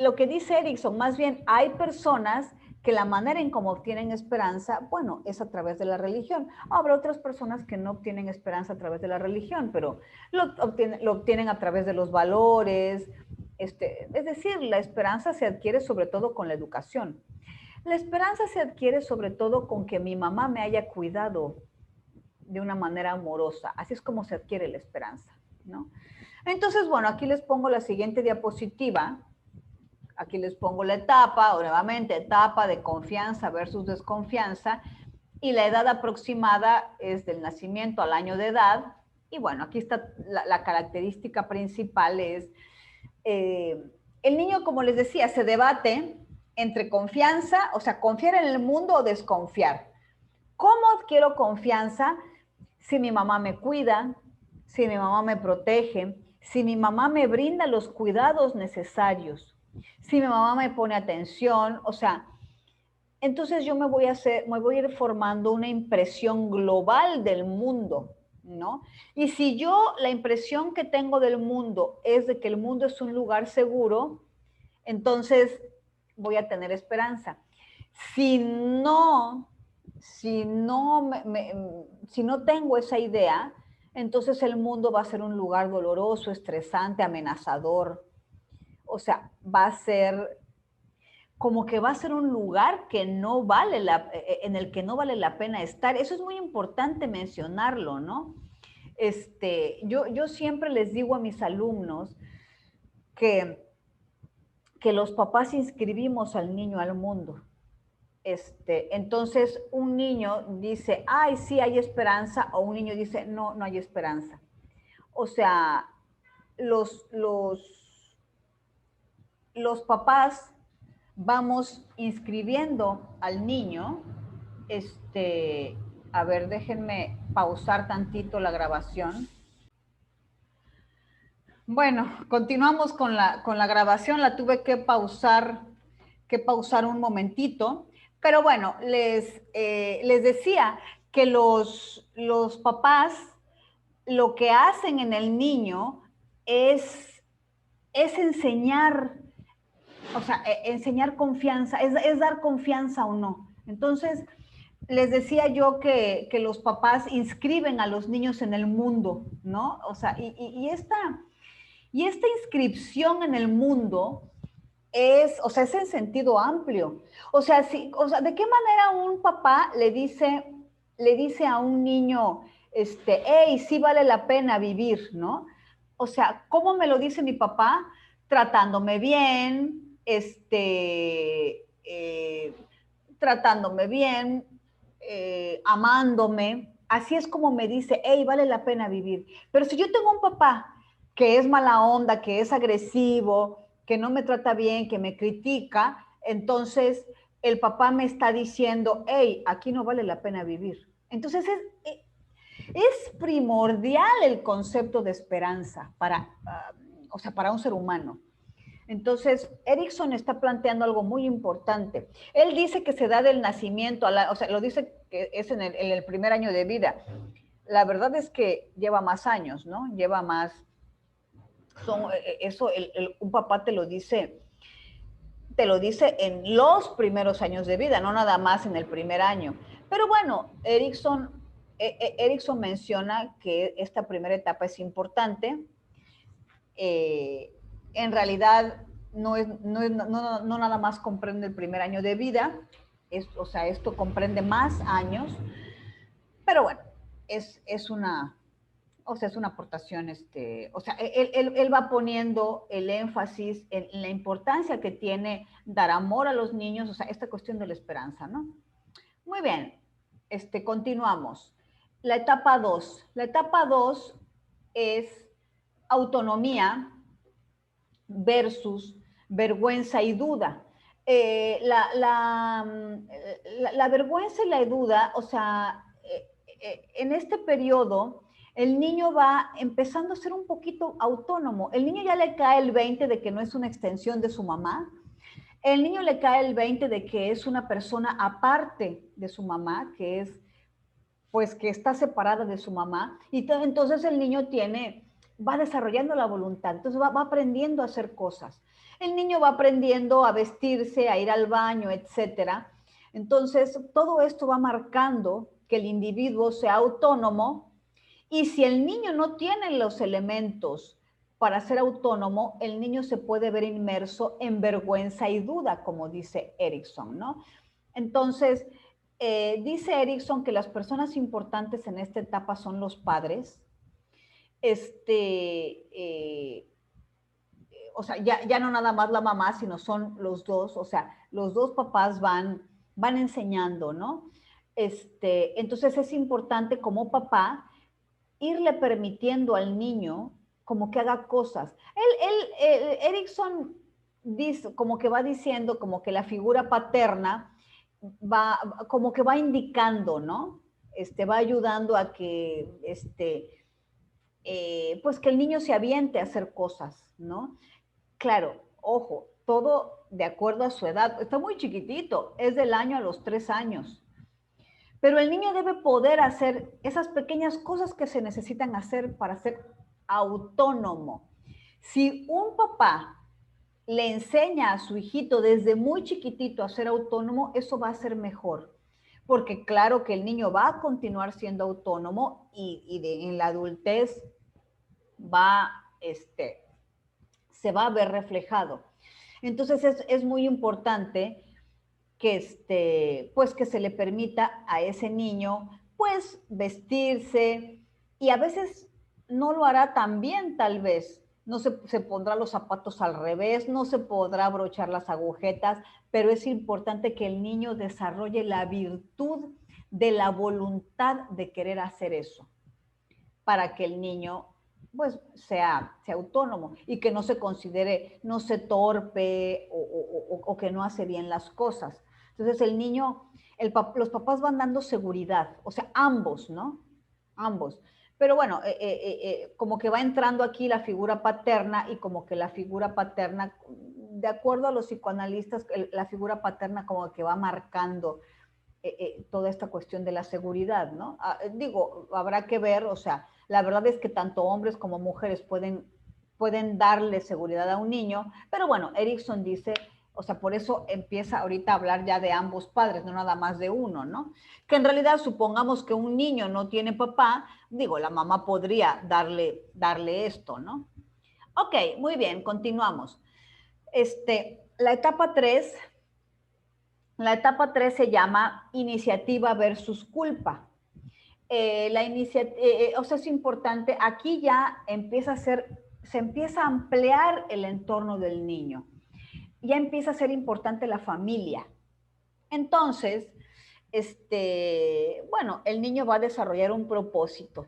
Lo que dice Erikson, más bien hay personas que la manera en cómo obtienen esperanza, bueno, es a través de la religión. Habrá otras personas que no obtienen esperanza a través de la religión, pero lo obtienen a través de los valores. Es decir, la esperanza se adquiere sobre todo con la educación. La esperanza se adquiere sobre todo con que mi mamá me haya cuidado de una manera amorosa. Así es como se adquiere la esperanza, ¿no? Entonces, bueno, aquí les pongo la siguiente diapositiva. Aquí les pongo la etapa, o nuevamente, etapa de confianza versus desconfianza. Y la edad aproximada es del nacimiento al año de edad. Y bueno, aquí está la característica principal es, el niño, como les decía, se debate entre confianza, o sea, confiar en el mundo o desconfiar. ¿Cómo adquiero confianza? Si mi mamá me cuida, si mi mamá me protege, si mi mamá me brinda los cuidados necesarios, si mi mamá me pone atención, o sea, entonces yo me voy a ir formando una impresión global del mundo, ¿no? Y si yo la impresión que tengo del mundo es de que el mundo es un lugar seguro, entonces voy a tener esperanza. Si no tengo esa idea, entonces el mundo va a ser un lugar doloroso, estresante, amenazador. O sea, va a ser como que va a ser un lugar que no vale en el que no vale la pena estar. Eso es muy importante mencionarlo, ¿no? Yo siempre les digo a mis alumnos que los papás inscribimos al niño al mundo. Entonces un niño dice, ay, sí hay esperanza, o un niño dice, no, no hay esperanza. O sea, los papás vamos inscribiendo al niño. A ver, déjenme pausar tantito la grabación. Bueno, continuamos con la grabación, la tuve que pausar que pausar un momentito, pero bueno, les decía que los papás lo que hacen en el niño es enseñar, o sea, enseñar confianza, es dar confianza o no. Entonces, les decía yo que los papás inscriben a los niños en el mundo, ¿no? O sea, y esta inscripción en el mundo o sea, es en sentido amplio. O sea, o sea, ¿de qué manera un papá le dice a un niño, hey, sí vale la pena vivir, ¿no? O sea, ¿cómo me lo dice mi papá? Tratándome bien, tratándome bien, amándome. Así es como me dice, hey, vale la pena vivir. Pero si yo tengo un papá que es mala onda, que es agresivo, que no me trata bien, que me critica, entonces el papá me está diciendo, hey, aquí no vale la pena vivir. Entonces es primordial el concepto de esperanza o sea, para un ser humano. Entonces, Erickson está planteando algo muy importante. Él dice que se da del nacimiento, o sea, lo dice que es en el primer año de vida. La verdad es que lleva más años, ¿no? Lleva más. Eso, un papá te lo dice en los primeros años de vida, no nada más en el primer año. Pero bueno, Erickson menciona que esta primera etapa es importante. En realidad no nada más comprende el primer año de vida, o sea, esto comprende más años, pero bueno, es una, o sea, es una aportación, o sea, él va poniendo el énfasis en la importancia que tiene dar amor a los niños, o sea, esta cuestión de la esperanza, ¿no? Muy bien, continuamos. La etapa 2. La etapa 2 es autonomía versus vergüenza y duda. La vergüenza y la duda, o sea, en este periodo, el niño va empezando a ser un poquito autónomo. El niño ya le cae el 20 de que no es una extensión de su mamá. El niño le cae el 20 de que es una persona aparte de su mamá, que es, pues, que está separada de su mamá. Y entonces el niño va desarrollando la voluntad, entonces va aprendiendo a hacer cosas. El niño va aprendiendo a vestirse, a ir al baño, etcétera. Entonces, todo esto va marcando que el individuo sea autónomo, y si el niño no tiene los elementos para ser autónomo, el niño se puede ver inmerso en vergüenza y duda, como dice Erickson, ¿no? Entonces, dice Erickson que las personas importantes en esta etapa son los padres, o sea, ya no nada más la mamá, sino son los dos, o sea, los dos papás van enseñando, ¿no? Entonces es importante como papá irle permitiendo al niño como que haga cosas. Erickson dice, como que va diciendo, como que la figura paterna como que va indicando, ¿no? Va ayudando a que, pues que el niño se aviente a hacer cosas, ¿no? Claro, ojo, todo de acuerdo a su edad. Está muy chiquitito, es del año a los 3 años. Pero el niño debe poder hacer esas pequeñas cosas que se necesitan hacer para ser autónomo. Si un papá le enseña a su hijito desde muy chiquitito a ser autónomo, eso va a ser mejor. Porque claro que el niño va a continuar siendo autónomo en la adultez se va a ver reflejado. Entonces es muy importante que, pues que se le permita a ese niño pues vestirse, y a veces no lo hará tan bien, tal vez no se pondrá los zapatos al revés, no se podrá abrochar las agujetas, pero es importante que el niño desarrolle la virtud de la voluntad de querer hacer eso, para que el niño pues sea autónomo y que no se considere, no se torpe o que no hace bien las cosas. Entonces el niño, los papás van dando seguridad, o sea, ambos, ¿no? Ambos. Pero bueno, como que va entrando aquí la figura paterna, y como que la figura paterna de acuerdo a los psicoanalistas, la figura paterna como que va marcando toda esta cuestión de la seguridad, ¿no? Digo, habrá que ver, o sea, la verdad es que tanto hombres como mujeres pueden darle seguridad a un niño, pero bueno, Erikson dice, o sea, por eso empieza ahorita a hablar ya de ambos padres, no nada más de uno, ¿no? Que en realidad supongamos que un niño no tiene papá, digo, la mamá podría darle esto, ¿no? Ok, muy bien, continuamos. La etapa 3 se llama iniciativa versus culpa. O sea, es importante, aquí ya se empieza a ampliar el entorno del niño. Ya empieza a ser importante la familia. Entonces, bueno, el niño va a desarrollar un propósito.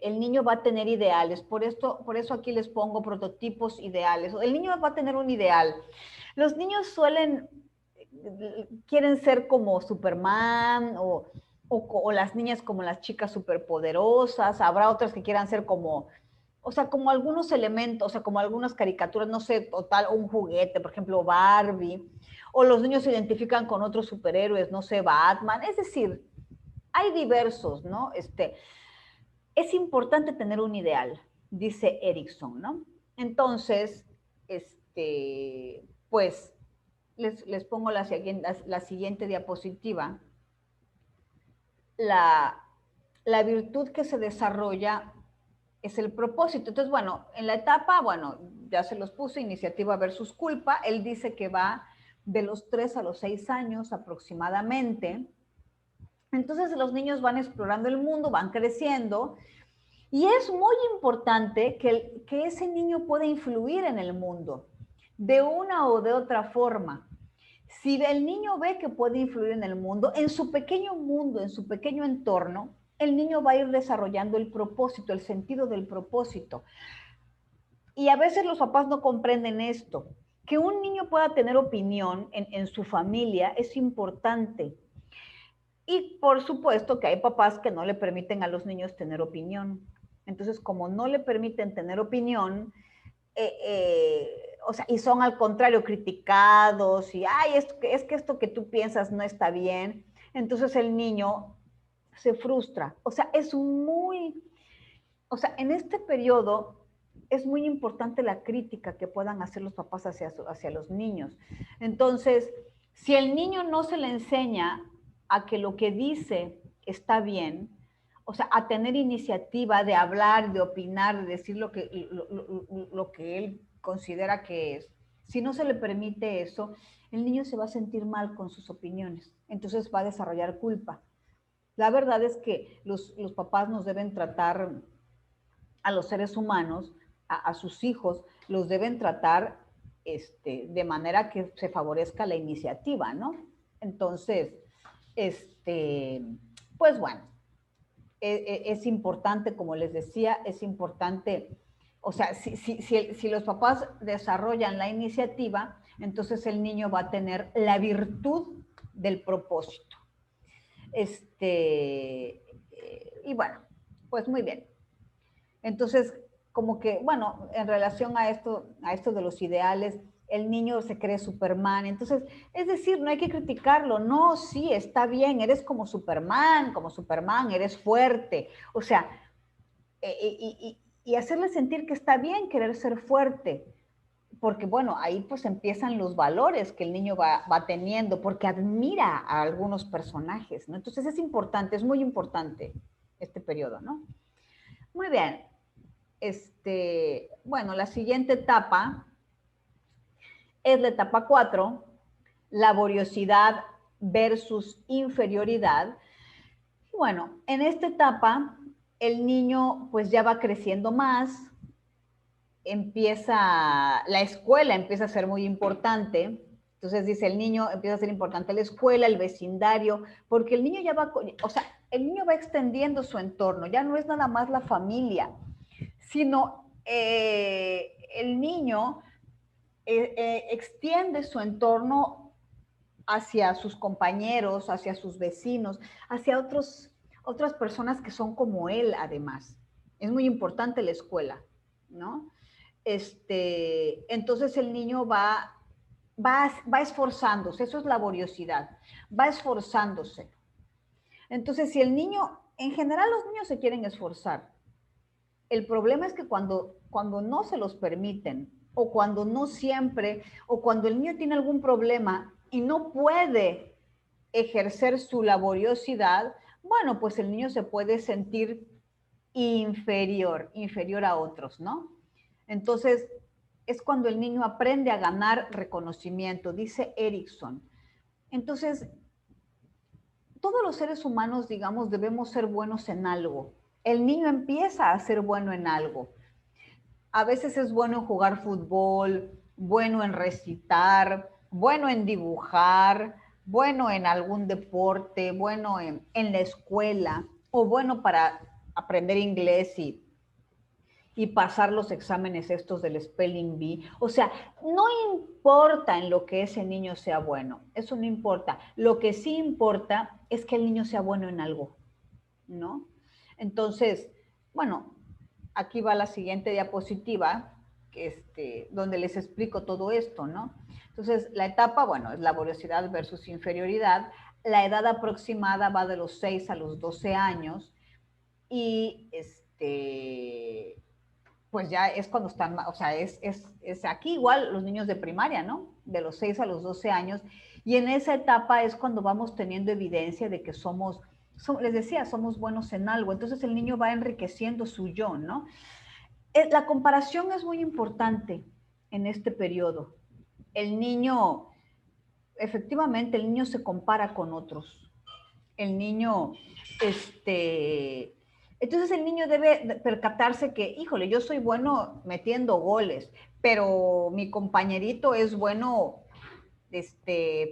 El niño va a tener ideales. Por eso aquí les pongo prototipos ideales. El niño va a tener un ideal. Los niños quieren ser como Superman o las niñas como las chicas superpoderosas. Habrá otras que quieran ser como, o sea, como algunos elementos, o sea, como algunas caricaturas, no sé, total, un juguete, por ejemplo, Barbie. O los niños se identifican con otros superhéroes, no sé, Batman. Es decir, hay diversos, ¿no? Es importante tener un ideal, dice Erikson, ¿no? Entonces, pues, les pongo la siguiente diapositiva. La virtud que se desarrolla es el propósito. Entonces, bueno, en la etapa, bueno, ya se los puse, iniciativa versus culpa. Él dice que va de los 3 a los 6 años aproximadamente. Entonces, los niños van explorando el mundo, van creciendo. Y es muy importante que ese niño pueda influir en el mundo de una o de otra forma. Si el niño ve que puede influir en el mundo, en su pequeño entorno, el niño va a ir desarrollando el propósito, el sentido del propósito. Y a veces los papás no comprenden esto. Que un niño pueda tener opinión en su familia es importante. Y por supuesto que hay papás que no le permiten a los niños tener opinión. Entonces, como no le permiten tener opinión, o sea, y son al contrario criticados y, ay, es que esto que tú piensas no está bien, entonces el niño se frustra. O sea, en este periodo es muy importante la crítica que puedan hacer los papás hacia los niños. Entonces, si el niño no se le enseña a que lo que dice está bien, o sea, a tener iniciativa de hablar, de opinar, de decir lo que él considera que es, si no se le permite eso, el niño se va a sentir mal con sus opiniones, entonces va a desarrollar culpa. La verdad es que los papás nos deben tratar a los seres humanos, a sus hijos, los deben tratar de manera que se favorezca la iniciativa, ¿no? Entonces, pues bueno, es importante, como les decía, es importante, o sea, si los papás desarrollan la iniciativa, entonces el niño va a tener la virtud del propósito. Y bueno, pues muy bien. Entonces, como que, bueno, en relación a esto de los ideales, el niño se cree Superman. Entonces, es decir, no hay que criticarlo. No, sí, está bien, eres como Superman, eres fuerte. O sea, y hacerle sentir que está bien querer ser fuerte. Porque, bueno, ahí pues empiezan los valores que el niño va teniendo, porque admira a algunos personajes, ¿no? Entonces es importante, es muy importante este periodo, ¿no? Muy bien. Bueno, la siguiente etapa es la etapa 4, laboriosidad versus inferioridad. Bueno, en esta etapa el niño pues ya va creciendo más, la escuela empieza a ser muy importante. Entonces dice, el niño empieza a ser importante la escuela, el vecindario, porque el niño ya va, o sea, el niño va extendiendo su entorno, ya no es nada más la familia, sino el niño extiende su entorno hacia sus compañeros, hacia sus vecinos, hacia otras personas que son como él, además. Es muy importante la escuela, ¿no? entonces el niño va esforzándose, eso es laboriosidad, va esforzándose. Entonces, si el niño, en general los niños se quieren esforzar, el problema es que cuando no se los permiten, o cuando no siempre, o cuando el niño tiene algún problema y no puede ejercer su laboriosidad, bueno, pues el niño se puede sentir inferior a otros, ¿no? Entonces, es cuando el niño aprende a ganar reconocimiento, dice Erickson. Entonces, todos los seres humanos, digamos, debemos ser buenos en algo. El niño empieza a ser bueno en algo. A veces es bueno en jugar fútbol, bueno en recitar, bueno en dibujar, bueno en algún deporte, bueno en la escuela, o bueno para aprender inglés y pasar los exámenes estos del Spelling Bee. O sea, no importa en lo que ese niño sea bueno, eso no importa. Lo que sí importa es que el niño sea bueno en algo, ¿no? Entonces, bueno, aquí va la siguiente diapositiva, donde les explico todo esto, ¿no? Entonces, la etapa, bueno, es laboriosidad versus inferioridad. La edad aproximada va de los 6 a los 12 años y pues ya es cuando están, o sea, es aquí igual los niños de primaria, ¿no? De los 6 a los 12 años. Y en esa etapa es cuando vamos teniendo evidencia de que les decía, somos buenos en algo. Entonces el niño va enriqueciendo su yo, ¿no? La comparación es muy importante en este periodo. El niño, efectivamente, el niño se compara con otros. El niño, entonces el niño debe percatarse que, híjole, yo soy bueno metiendo goles, pero mi compañerito es bueno,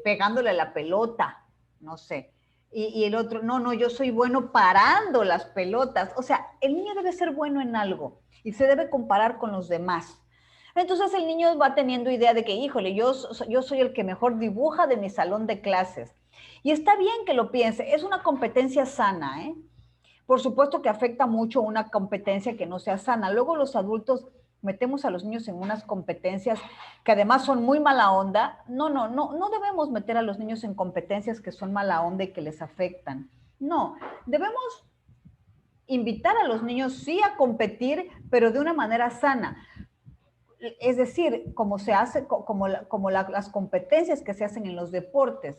pegándole la pelota, no sé. Y el otro, no, yo soy bueno parando las pelotas. O sea, el niño debe ser bueno en algo y se debe comparar con los demás. Entonces el niño va teniendo idea de que, híjole, yo soy el que mejor dibuja de mi salón de clases. Y está bien que lo piense, es una competencia sana, ¿eh? Por supuesto que afecta mucho una competencia que no sea sana. Luego los adultos metemos a los niños en unas competencias que además son muy mala onda. No debemos meter a los niños en competencias que son mala onda y que les afectan. No, debemos invitar a los niños sí a competir, pero de una manera sana. Es decir, como se hace, las competencias que se hacen en los deportes.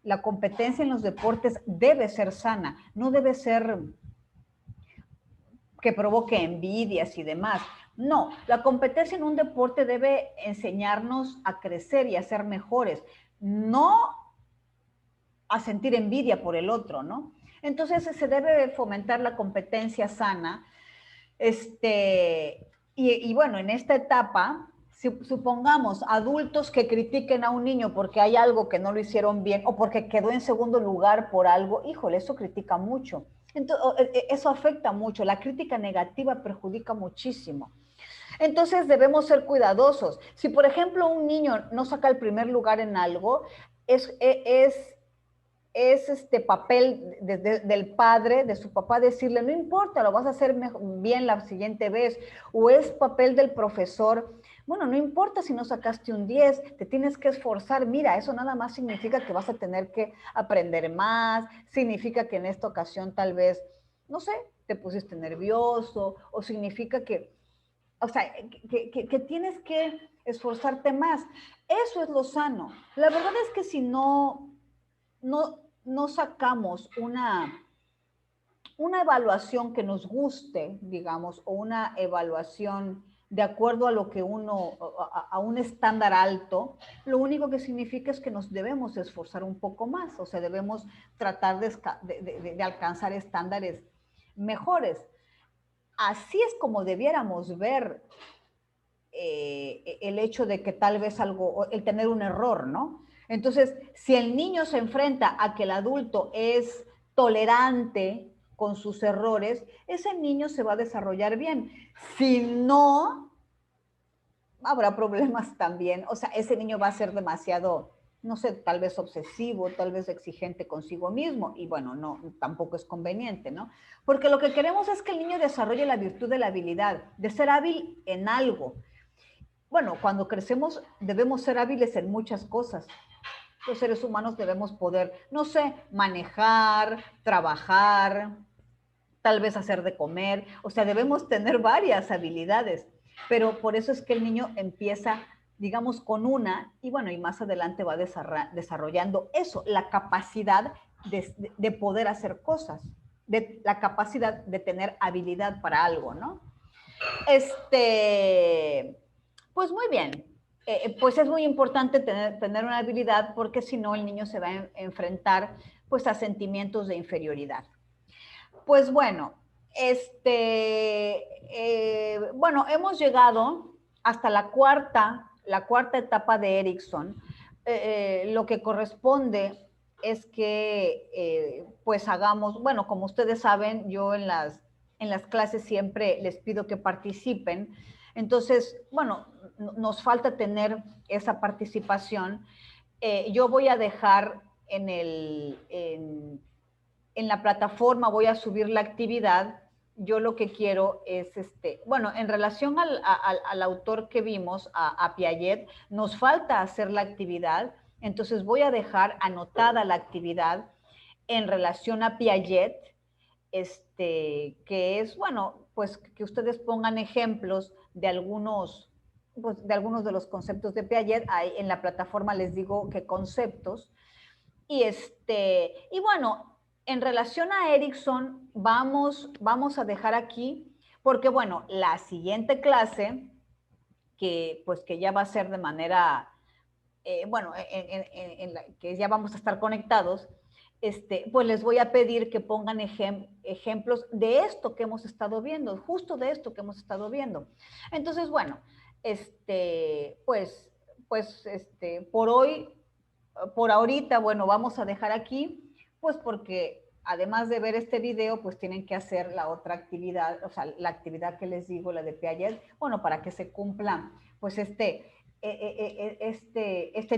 La competencia en los deportes debe ser sana, no debe ser que provoque envidias y demás. No, la competencia en un deporte debe enseñarnos a crecer y a ser mejores, no a sentir envidia por el otro, ¿no? Entonces se debe fomentar la competencia sana. Y bueno, en esta etapa, si supongamos adultos que critiquen a un niño porque hay algo que no lo hicieron bien o porque quedó en segundo lugar por algo, híjole, eso critica mucho. Entonces, eso afecta mucho. La crítica negativa perjudica muchísimo. Entonces debemos ser cuidadosos. Si, por ejemplo, un niño no saca el primer lugar en algo, es este papel del padre, de su papá, decirle, no importa, lo vas a hacer bien la siguiente vez, o es papel del profesor, bueno, no importa si no sacaste un 10, te tienes que esforzar, mira, eso nada más significa que vas a tener que aprender más, significa que en esta ocasión tal vez, no sé, te pusiste nervioso, o significa que, o sea, que tienes que esforzarte más. Eso es lo sano. La verdad es que si no sacamos una evaluación que nos guste, digamos, o una evaluación de acuerdo a lo que a un estándar alto, lo único que significa es que nos debemos esforzar un poco más, o sea, debemos tratar de alcanzar estándares mejores. Así es como debiéramos ver el hecho de que tal vez el tener un error, ¿no? Entonces, si el niño se enfrenta a que el adulto es tolerante con sus errores, ese niño se va a desarrollar bien. Si no, habrá problemas también. O sea, ese niño va a ser demasiado, no sé, tal vez obsesivo, tal vez exigente consigo mismo. Y bueno, no, tampoco es conveniente, ¿no? Porque lo que queremos es que el niño desarrolle la virtud de la habilidad, de ser hábil en algo. bueno, cuando crecemos debemos ser hábiles en muchas cosas. Los seres humanos debemos poder, no sé, manejar, trabajar, tal vez hacer de comer, o sea, debemos tener varias habilidades, pero por eso es que el niño empieza, digamos, con una y bueno, y más adelante va desarrollando eso, la capacidad de poder hacer cosas, de la capacidad de tener habilidad para algo, ¿no? Pues muy bien. Pues es muy importante tener una habilidad porque si no el niño se va a enfrentar pues a sentimientos de inferioridad. Pues bueno, bueno, hemos llegado hasta la cuarta etapa de Erickson. Lo que corresponde es que pues hagamos, bueno, como ustedes saben, yo en las clases siempre les pido que participen. Entonces, bueno, nos falta tener esa participación. Yo voy a dejar en la plataforma, voy a subir la actividad. Yo lo que quiero es, bueno, en relación al autor que vimos, a Piaget, nos falta hacer la actividad, entonces voy a dejar anotada la actividad en relación a Piaget, que es, bueno, pues que ustedes pongan ejemplos de algunos, pues, de algunos de los conceptos de Piaget. Ahí en la plataforma les digo qué conceptos. Y bueno, en relación a Erickson, vamos a dejar aquí, porque bueno, la siguiente clase, que pues que ya va a ser de manera, bueno, que ya vamos a estar conectados, pues les voy a pedir que pongan ejemplos de esto que hemos estado viendo, justo de esto que hemos estado viendo. Entonces, bueno, por hoy, por ahorita, bueno, vamos a dejar aquí, pues porque además de ver este video, pues tienen que hacer la otra actividad, o sea, la actividad que les digo, la de Piaget, bueno, para que se cumpla, pues este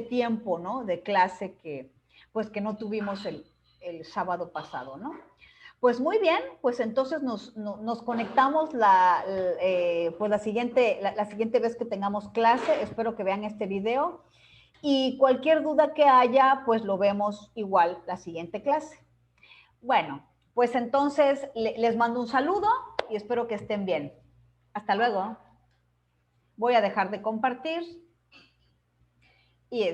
tiempo, ¿no? De clase que, pues que no tuvimos el sábado pasado, ¿no? Pues muy bien, pues entonces nos conectamos pues la siguiente vez que tengamos clase. Espero que vean este video y cualquier duda que haya, pues lo vemos igual la siguiente clase. Bueno, pues entonces les mando un saludo y espero que estén bien. Hasta luego. Voy a dejar de compartir y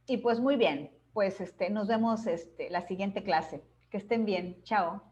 y pues muy bien, pues nos vemos la siguiente clase. Que estén bien. Chao.